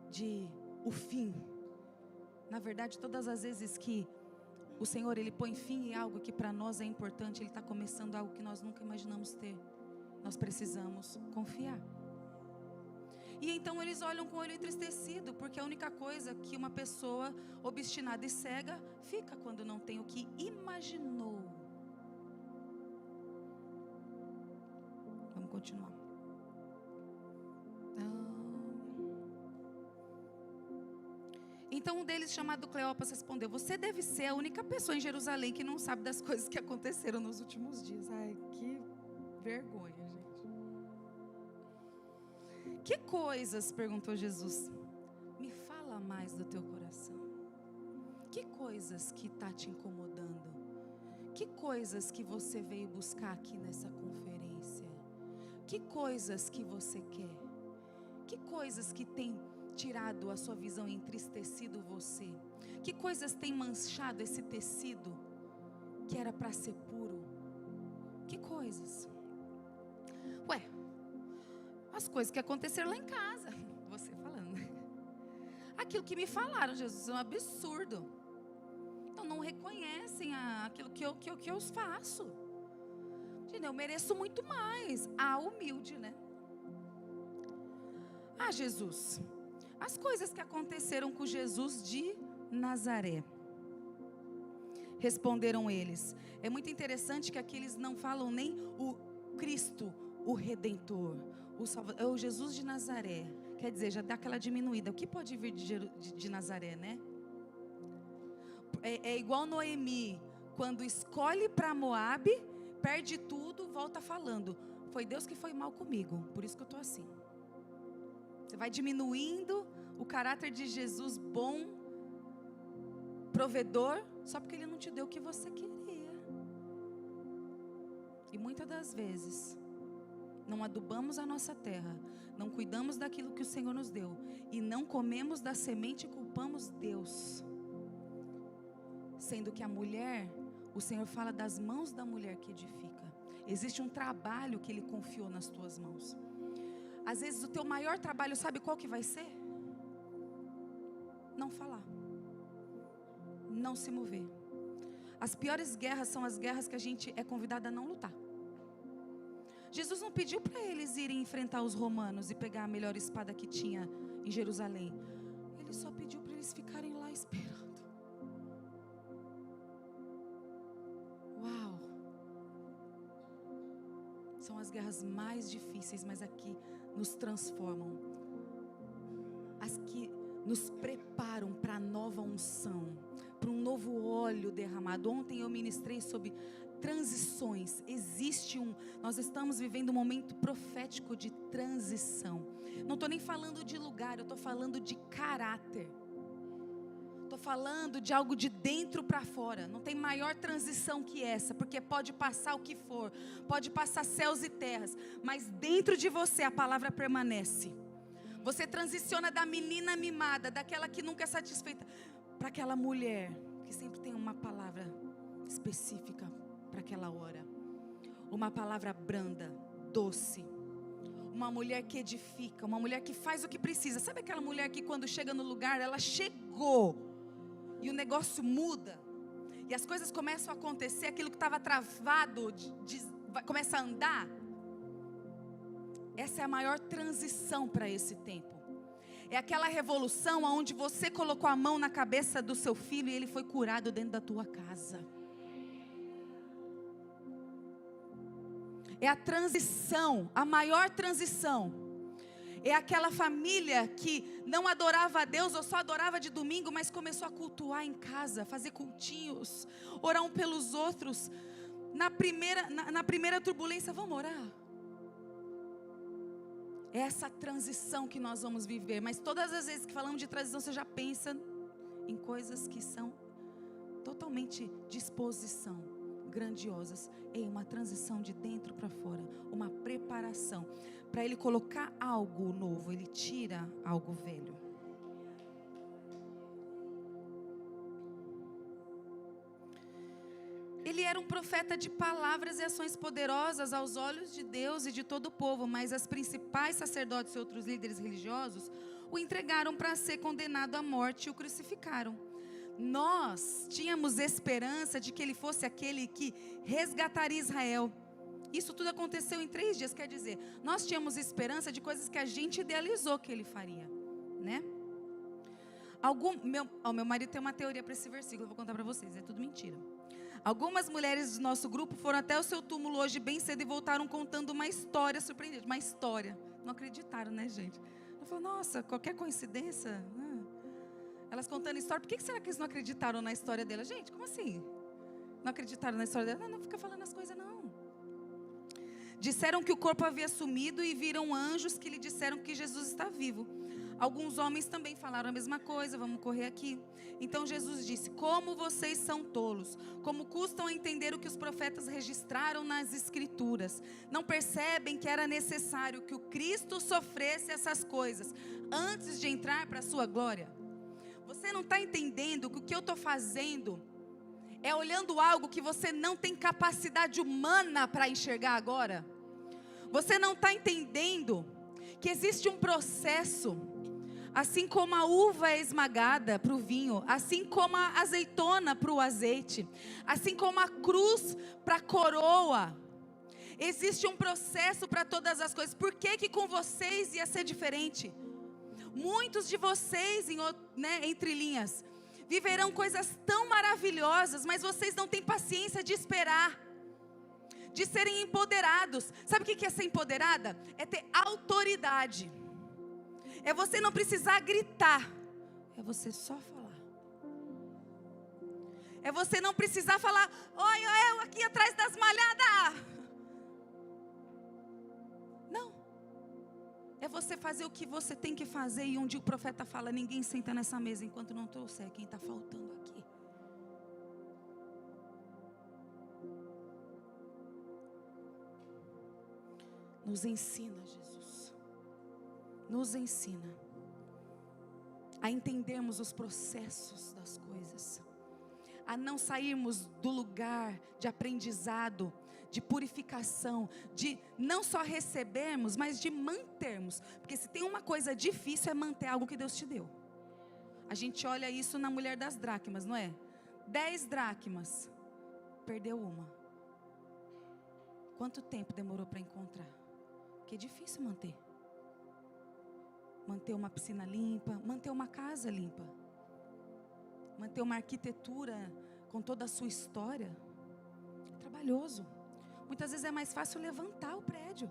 Speaker 1: de o fim. Na verdade, todas as vezes que o Senhor ele põe fim em algo que para nós é importante, Ele está começando algo que nós nunca imaginamos ter. Nós precisamos confiar. E então eles olham com o olho entristecido, porque a única coisa que uma pessoa obstinada e cega fica quando não tem o que imaginou. Vamos continuar. Então um deles, chamado Cleopas, respondeu: você deve ser a única pessoa em Jerusalém que não sabe das coisas que aconteceram nos últimos dias. Ai, que vergonha, gente. Que coisas? Perguntou Jesus. Me fala mais do teu coração. Que coisas que está te incomodando? Que coisas que você veio buscar aqui nessa conferência? Que coisas que você quer? Que coisas que tem tirado a sua visão e entristecido você? Que coisas tem manchado esse tecido que era para ser puro? Que coisas? Ué, as coisas que aconteceram lá em casa. Você falando. Aquilo que me falaram, Jesus, é um absurdo. Então não reconhecem aquilo que eu faço. Eu mereço muito mais. Humilde, né? Jesus, as coisas que aconteceram com Jesus de Nazaré. Responderam eles. É muito interessante que aqui eles não falam nem o Cristo, o Redentor, o Salvador, é o Jesus de Nazaré. Quer dizer, já dá aquela diminuída. O que pode vir de Nazaré, né? É igual Noemi, quando escolhe para Moabe, perde tudo, volta falando: foi Deus que foi mal comigo, por isso que eu estou assim. Você vai diminuindo o caráter de Jesus bom, provedor, só porque Ele não te deu o que você queria. E muitas das vezes não adubamos a nossa terra, não cuidamos daquilo que o Senhor nos deu, e não comemos da semente e culpamos Deus. Sendo que a mulher, o Senhor fala das mãos da mulher que edifica. Existe um trabalho que Ele confiou nas tuas mãos. Às vezes o teu maior trabalho, sabe qual que vai ser? Não falar, não se mover. As piores guerras são as guerras que a gente é convidado a não lutar. Jesus não pediu para eles irem enfrentar os romanos e pegar a melhor espada que tinha em Jerusalém. Ele só pediu para eles ficarem lá esperando. Uau! São as guerras mais difíceis, mas aqui nos transformam. As que nos preparam para a nova unção, para um novo óleo derramado. Ontem eu ministrei sobre transições. Nós estamos vivendo um momento profético de transição. Não estou nem falando de lugar, eu estou falando de caráter. Estou falando de algo de dentro para fora. Não tem maior transição que essa, porque pode passar o que for, pode passar céus e terras, mas dentro de você a palavra permanece. Você transiciona da menina mimada, daquela que nunca é satisfeita, para aquela mulher que sempre tem uma palavra específica para aquela hora. Uma palavra branda, doce. Uma mulher que edifica, uma mulher que faz o que precisa. Sabe aquela mulher que quando chega no lugar, ela chegou e o negócio muda, e as coisas começam a acontecer, aquilo que estava travado começa a andar. Essa é a maior transição para esse tempo. É aquela revolução onde você colocou a mão na cabeça do seu filho e ele foi curado dentro da tua casa. É a transição, a maior transição. É aquela família que não adorava a Deus ou só adorava de domingo, mas começou a cultuar em casa, fazer cultinhos, orar um pelos outros. Na primeira turbulência, vamos orar? É essa transição que nós vamos viver. Mas todas as vezes que falamos de transição, você já pensa em coisas que são totalmente disposição, grandiosas. É uma transição de dentro para fora, uma preparação. Para Ele colocar algo novo, Ele tira algo velho. Ele era um profeta de palavras e ações poderosas aos olhos de Deus e de todo o povo, mas as principais sacerdotes e outros líderes religiosos o entregaram para ser condenado à morte e o crucificaram. Nós tínhamos esperança de que ele fosse aquele que resgataria Israel. Isso tudo aconteceu em 3 dias, quer dizer, nós tínhamos esperança de coisas que a gente idealizou que ele faria, né? Meu marido tem uma teoria para esse versículo, eu vou contar para vocês, é tudo mentira. Algumas mulheres do nosso grupo foram até o seu túmulo hoje bem cedo e voltaram contando uma história surpreendente. Uma história. Não acreditaram, né, gente? Eu falei, nossa, qualquer coincidência? Elas contando história. Por que será que eles não acreditaram na história dela? Gente, como assim? Não acreditaram na história dela? Não fica falando as coisas, não. Disseram que o corpo havia sumido e viram anjos que lhe disseram que Jesus está vivo. Alguns homens também falaram a mesma coisa, vamos correr aqui. Então Jesus disse, como vocês são tolos, como custam a entender o que os profetas registraram nas escrituras. Não percebem que era necessário que o Cristo sofresse essas coisas, antes de entrar para a sua glória? Você não está entendendo que o que eu estou fazendo é olhando algo que você não tem capacidade humana para enxergar agora? Você não está entendendo que existe um processo. Assim como a uva é esmagada para o vinho, assim como a azeitona para o azeite, assim como a cruz para a coroa, existe um processo para todas as coisas. Por que com vocês ia ser diferente? Muitos de vocês, entre linhas, viverão coisas tão maravilhosas, mas vocês não têm paciência de esperar, de serem empoderados. Sabe o que é ser empoderada? É ter autoridade. É você não precisar gritar. É você só falar. É você não precisar falar, olha eu aqui atrás das malhadas. Não. É você fazer o que você tem que fazer. E um dia o profeta fala, ninguém senta nessa mesa enquanto não trouxer quem está faltando aqui. Nos ensina, Jesus. Nos ensina a entendermos os processos das coisas, a não sairmos do lugar de aprendizado, de purificação, de não só recebermos, mas de mantermos. Porque se tem uma coisa difícil é manter algo que Deus te deu. A gente olha isso na mulher das dracmas, não é? 10 dracmas, perdeu uma. Quanto tempo demorou para encontrar? Porque é difícil manter. Manter uma piscina limpa, manter uma casa limpa, manter uma arquitetura com toda a sua história. É trabalhoso. Muitas vezes é mais fácil levantar o prédio.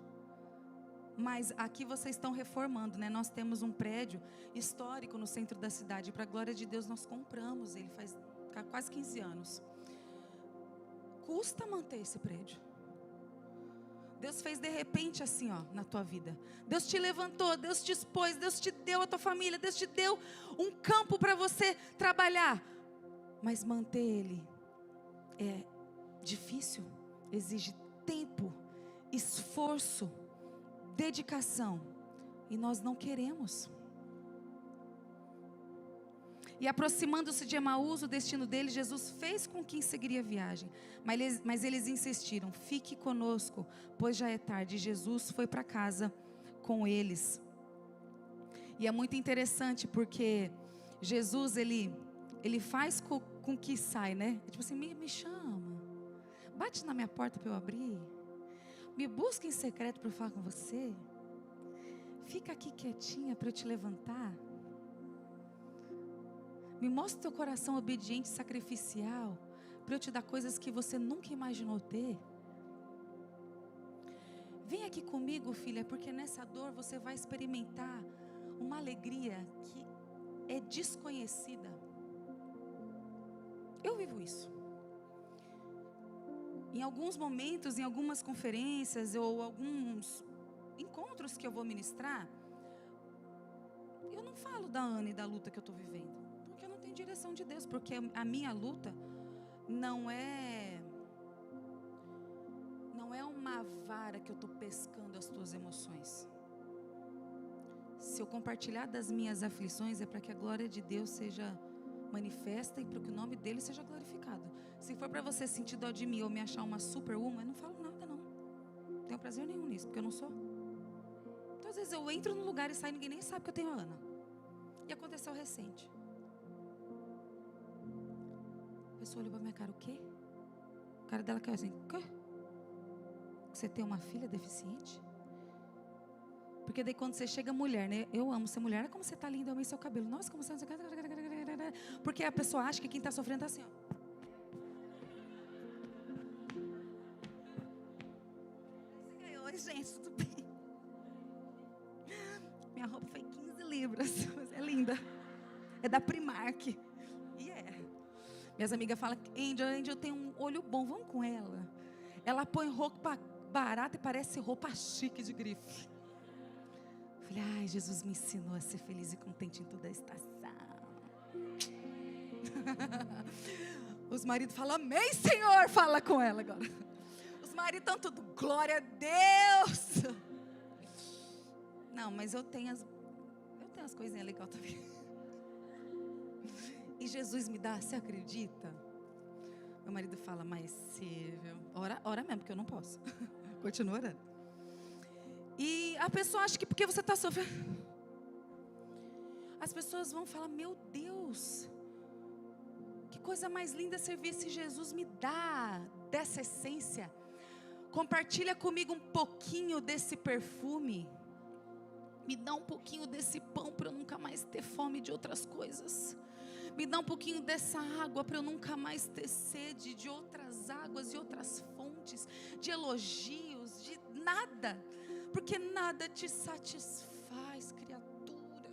Speaker 1: Mas aqui vocês estão reformando, né? Nós temos um prédio histórico no centro da cidade. Para a glória de Deus nós compramos ele faz quase 15 anos. Custa manter esse prédio. Deus fez de repente assim, na tua vida. Deus te levantou, Deus te expôs, Deus te deu a tua família, Deus te deu um campo para você trabalhar. Mas manter ele é difícil, exige tempo, esforço, dedicação. E nós não queremos. E aproximando-se de Emaús, o destino dele, Jesus fez com que seguiria a viagem. Mas eles insistiram, fique conosco, pois já é tarde. E Jesus foi para casa com eles. E é muito interessante porque Jesus, ele faz com que sai, né? Tipo assim, me chama. Bate na minha porta para eu abrir. Me busca em secreto para eu falar com você. Fica aqui quietinha para eu te levantar. Me mostra o teu coração obediente e sacrificial, para eu te dar coisas que você nunca imaginou ter. Vem aqui comigo, filha, porque nessa dor você vai experimentar uma alegria que é desconhecida. Eu vivo isso. Em alguns momentos, em algumas conferências ou alguns encontros que eu vou ministrar, eu não falo da Ana e da luta que eu estou vivendo, porque eu não tenho direção de Deus, porque a minha luta não é uma vara que eu estou pescando as tuas emoções. Se eu compartilhar das minhas aflições, é para que a glória de Deus seja manifesta e para que o nome dele seja glorificado. Se for para você sentir dó de mim ou me achar uma superwoman, eu não falo nada não. Não tenho prazer nenhum nisso, porque eu não sou. Então às vezes eu entro num lugar e saio, ninguém nem sabe que eu tenho a Ana. E aconteceu recente. A pessoa olhou para minha cara, o quê? A cara dela caiu assim, o quê? Você tem uma filha deficiente? Porque daí quando você chega mulher, né? Eu amo ser mulher. Olha como você tá linda, eu amei seu cabelo. Nossa, como você... Porque a pessoa acha que quem está sofrendo está assim, ó. Oi, gente, tudo bem? Minha roupa foi 15 libras, mas é linda. É da Primark. E minhas amigas falam, Angel tem um olho bom, vamos com ela. Ela põe roupa barata e parece roupa chique de grife. Falei, ai, Jesus me ensinou a ser feliz e contente em toda a estação. Os maridos falam, amém, Senhor, fala com ela agora. Os maridos estão tudo, glória a Deus. Não, mas eu tenho as coisinhas legais também. E Jesus me dá, você acredita? Meu marido fala, mas Silvio, ora mesmo, porque eu não posso. Continua orando. E a pessoa acha que porque você está sofrendo, as pessoas vão falar, meu Deus, que coisa mais linda servir se Jesus me dá dessa essência. Compartilha comigo um pouquinho desse perfume. Me dá um pouquinho desse pão para eu nunca mais ter fome de outras coisas. Me dá um pouquinho dessa água para eu nunca mais ter sede de outras águas e outras fontes, de elogios, de nada. Porque nada te satisfaz, criatura.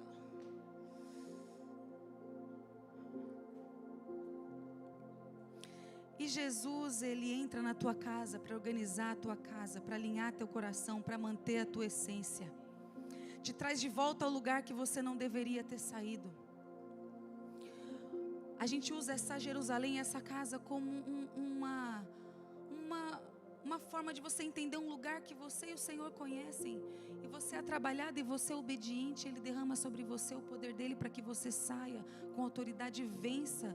Speaker 1: E Jesus, Ele entra na tua casa para organizar a tua casa, para alinhar teu coração, para manter a tua essência. Te traz de volta ao lugar que você não deveria ter saído. A gente usa essa Jerusalém, essa casa como uma forma de você entender um lugar que você e o Senhor conhecem. E você é trabalhado e você é obediente. Ele derrama sobre você o poder dele para que você saia com autoridade e vença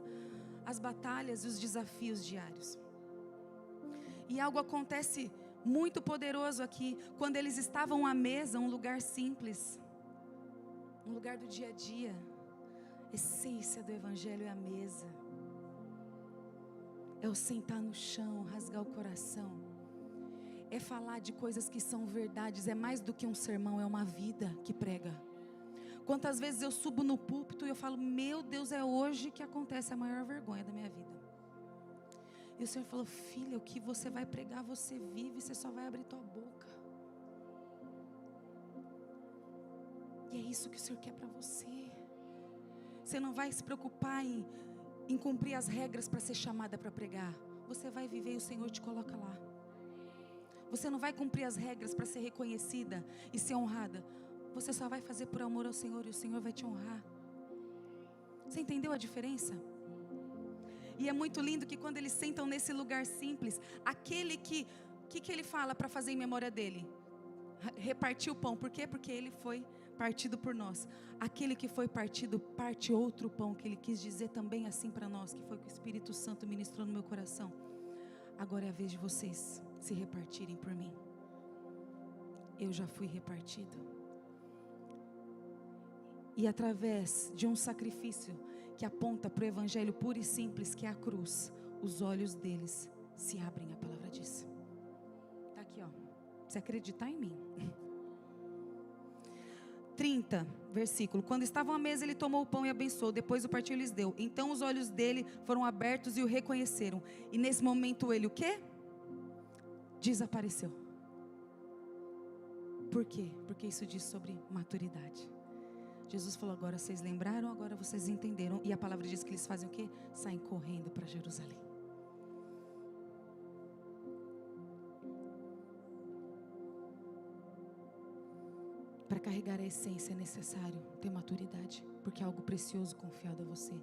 Speaker 1: as batalhas e os desafios diários. E algo acontece muito poderoso aqui. Quando eles estavam à mesa, um lugar simples, um lugar do dia a dia. A essência do evangelho é a mesa. É o sentar no chão, rasgar o coração. É falar de coisas que são verdades. É mais do que um sermão, é uma vida que prega. Quantas vezes eu subo no púlpito e eu falo, meu Deus, é hoje que acontece a maior vergonha da minha vida. E o Senhor falou, filha, o que você vai pregar, você vive, você só vai abrir tua boca. E é isso que o Senhor quer para você. Você não vai se preocupar em cumprir as regras para ser chamada para pregar. Você vai viver e o Senhor te coloca lá. Você não vai cumprir as regras para ser reconhecida e ser honrada. Você só vai fazer por amor ao Senhor e o Senhor vai te honrar. Você entendeu a diferença? E é muito lindo que quando eles sentam nesse lugar simples, aquele que ele fala para fazer em memória dele? Repartir o pão. Por quê? Porque ele foi partido por nós. Aquele que foi partido, parte outro pão, que ele quis dizer também assim para nós, que foi o que o Espírito Santo ministrou no meu coração. Agora é a vez de vocês se repartirem por mim. Eu já fui repartido. E através de um sacrifício que aponta para o evangelho puro e simples, que é a cruz, os olhos deles se abrem, a palavra diz. Está aqui, ó. Você acreditar em mim. 30, versículo. Quando estavam à mesa, ele tomou o pão e abençoou. Depois o partiu e lhes deu. Então os olhos dele foram abertos e o reconheceram. E nesse momento ele o quê? Desapareceu. Por quê? Porque isso diz sobre maturidade. Jesus falou, agora vocês lembraram, agora vocês entenderam. E a palavra diz que eles fazem o quê? Saem correndo para Jerusalém. Para carregar a essência é necessário ter maturidade, porque é algo precioso confiado a você.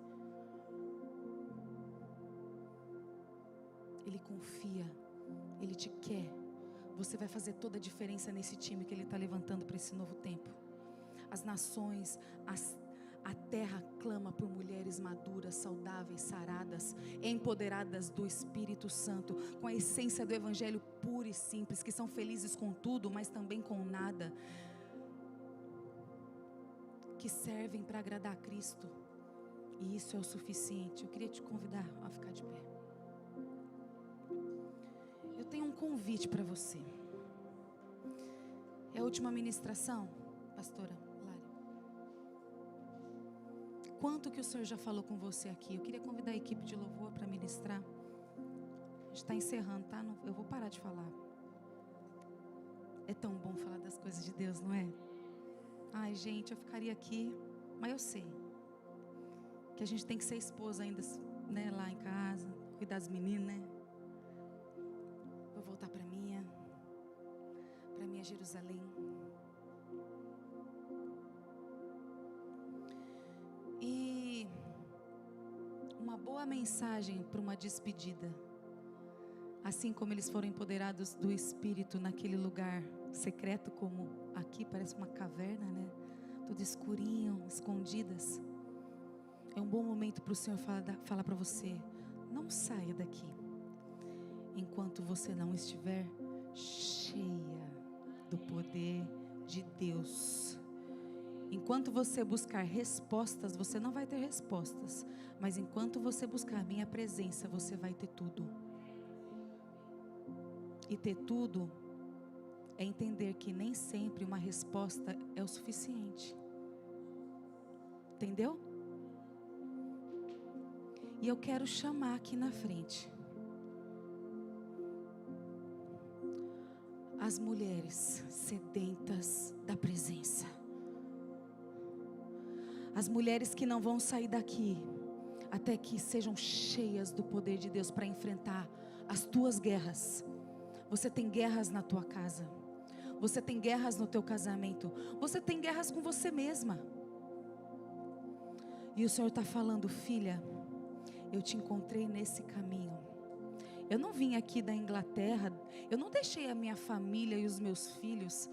Speaker 1: Ele confia, Ele te quer. Você vai fazer toda a diferença nesse time que Ele está levantando para esse novo tempo. As nações, a terra clama por mulheres maduras, saudáveis, saradas, empoderadas do Espírito Santo, com a essência do Evangelho puro e simples, que são felizes com tudo, mas também com nada, que servem para agradar a Cristo. E isso é o suficiente. Eu queria te convidar a ficar de pé. Eu tenho um convite para você. É a última ministração, pastora Lara. Quanto que o Senhor já falou com você aqui? Eu queria convidar a equipe de louvor para ministrar. A gente está encerrando, tá? Eu vou parar de falar. É tão bom falar das coisas de Deus, não é? Ai, gente, eu ficaria aqui, mas eu sei que a gente tem que ser esposa ainda, né, lá em casa, cuidar das meninas, né? Vou voltar para minha Jerusalém. E uma boa mensagem para uma despedida. Assim como eles foram empoderados do Espírito naquele lugar secreto, como aqui parece uma caverna, né? Tudo escurinho, escondidas. É um bom momento para o Senhor falar para você: não saia daqui enquanto você não estiver cheia do poder de Deus. Enquanto você buscar respostas, você não vai ter respostas, mas enquanto você buscar a minha presença, você vai ter tudo. E ter tudo é entender que nem sempre uma resposta é o suficiente. Entendeu? E eu quero chamar aqui na frente as mulheres sedentas da presença. As mulheres que não vão sair daqui até que sejam cheias do poder de Deus para enfrentar as tuas guerras. Você tem guerras na tua casa. Você tem guerras no teu casamento. Você tem guerras com você mesma. E o Senhor está falando: filha, eu te encontrei nesse caminho. Eu não vim aqui da Inglaterra. Eu não deixei a minha família e os meus filhos.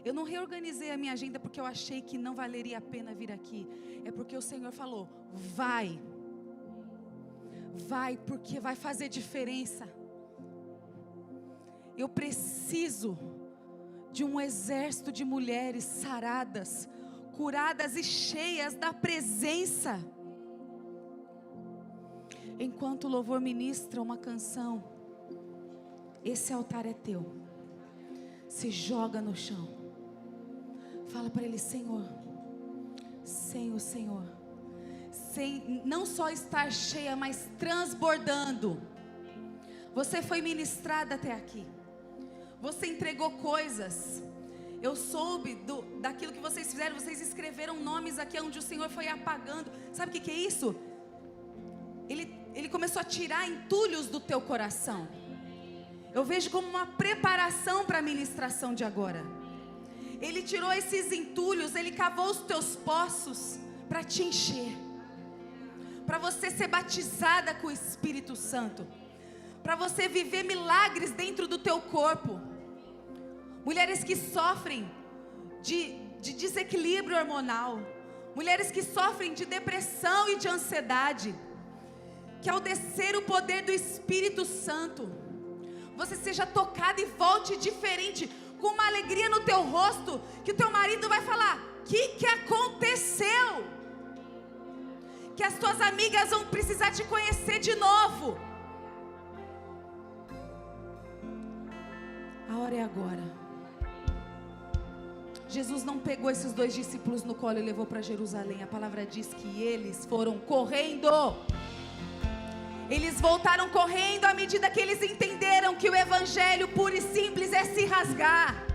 Speaker 1: Eu não reorganizei a minha agenda porque eu achei que não valeria a pena vir aqui. É porque o Senhor falou: vai. Vai, porque vai fazer diferença. Eu preciso de um exército de mulheres saradas, curadas e cheias da presença. Enquanto o louvor ministra uma canção, esse altar é teu. Se joga no chão. Fala para Ele: Senhor, sem o Senhor, sem não só estar cheia, mas transbordando. Você foi ministrada até aqui. Você entregou coisas. Eu soube daquilo que vocês fizeram. Vocês escreveram nomes aqui onde o Senhor foi apagando. Sabe o que é isso? Ele começou a tirar entulhos do teu coração. Eu vejo como uma preparação para a ministração de agora. Ele tirou esses entulhos. Ele cavou os teus poços para te encher, para você ser batizada com o Espírito Santo, para você viver milagres dentro do teu corpo. Mulheres que sofrem de desequilíbrio hormonal, mulheres que sofrem de depressão e de ansiedade, que ao descer o poder do Espírito Santo, você seja tocada e volte diferente, com uma alegria no teu rosto, que o teu marido vai falar: o que aconteceu? Que as tuas amigas vão precisar te conhecer de novo. A hora é agora. Jesus não pegou esses 2 discípulos no colo e levou para Jerusalém. A palavra diz que eles foram correndo. Eles voltaram correndo à medida que eles entenderam que o evangelho puro e simples é se rasgar.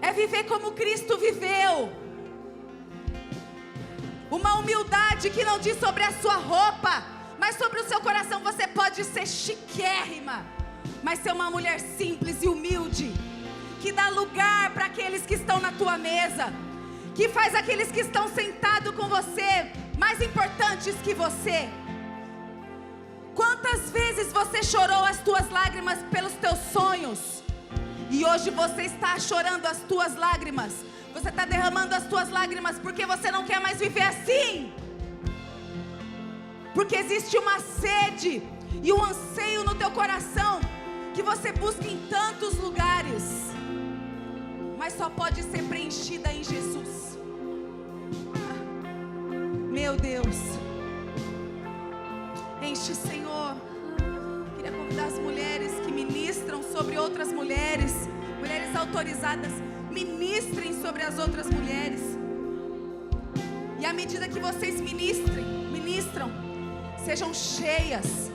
Speaker 1: é viver como Cristo viveu. Uma humildade que não diz sobre a sua roupa, mas sobre o seu coração. Você pode ser chiquérrima, mas ser uma mulher simples e humilde, que dá lugar para aqueles que estão na tua mesa, que faz aqueles que estão sentados com você mais importantes que você. Quantas vezes você chorou as tuas lágrimas pelos teus sonhos, e hoje você está chorando as tuas lágrimas, você está derramando as tuas lágrimas porque você não quer mais viver assim, porque existe uma sede e um anseio no teu coração que você busca em tantos lugares, mas só pode ser preenchida em Jesus. Meu Deus, enche, Senhor. Queria convidar as mulheres que ministram sobre outras mulheres, mulheres autorizadas, ministrem sobre as outras mulheres. E à medida que vocês ministram, sejam cheias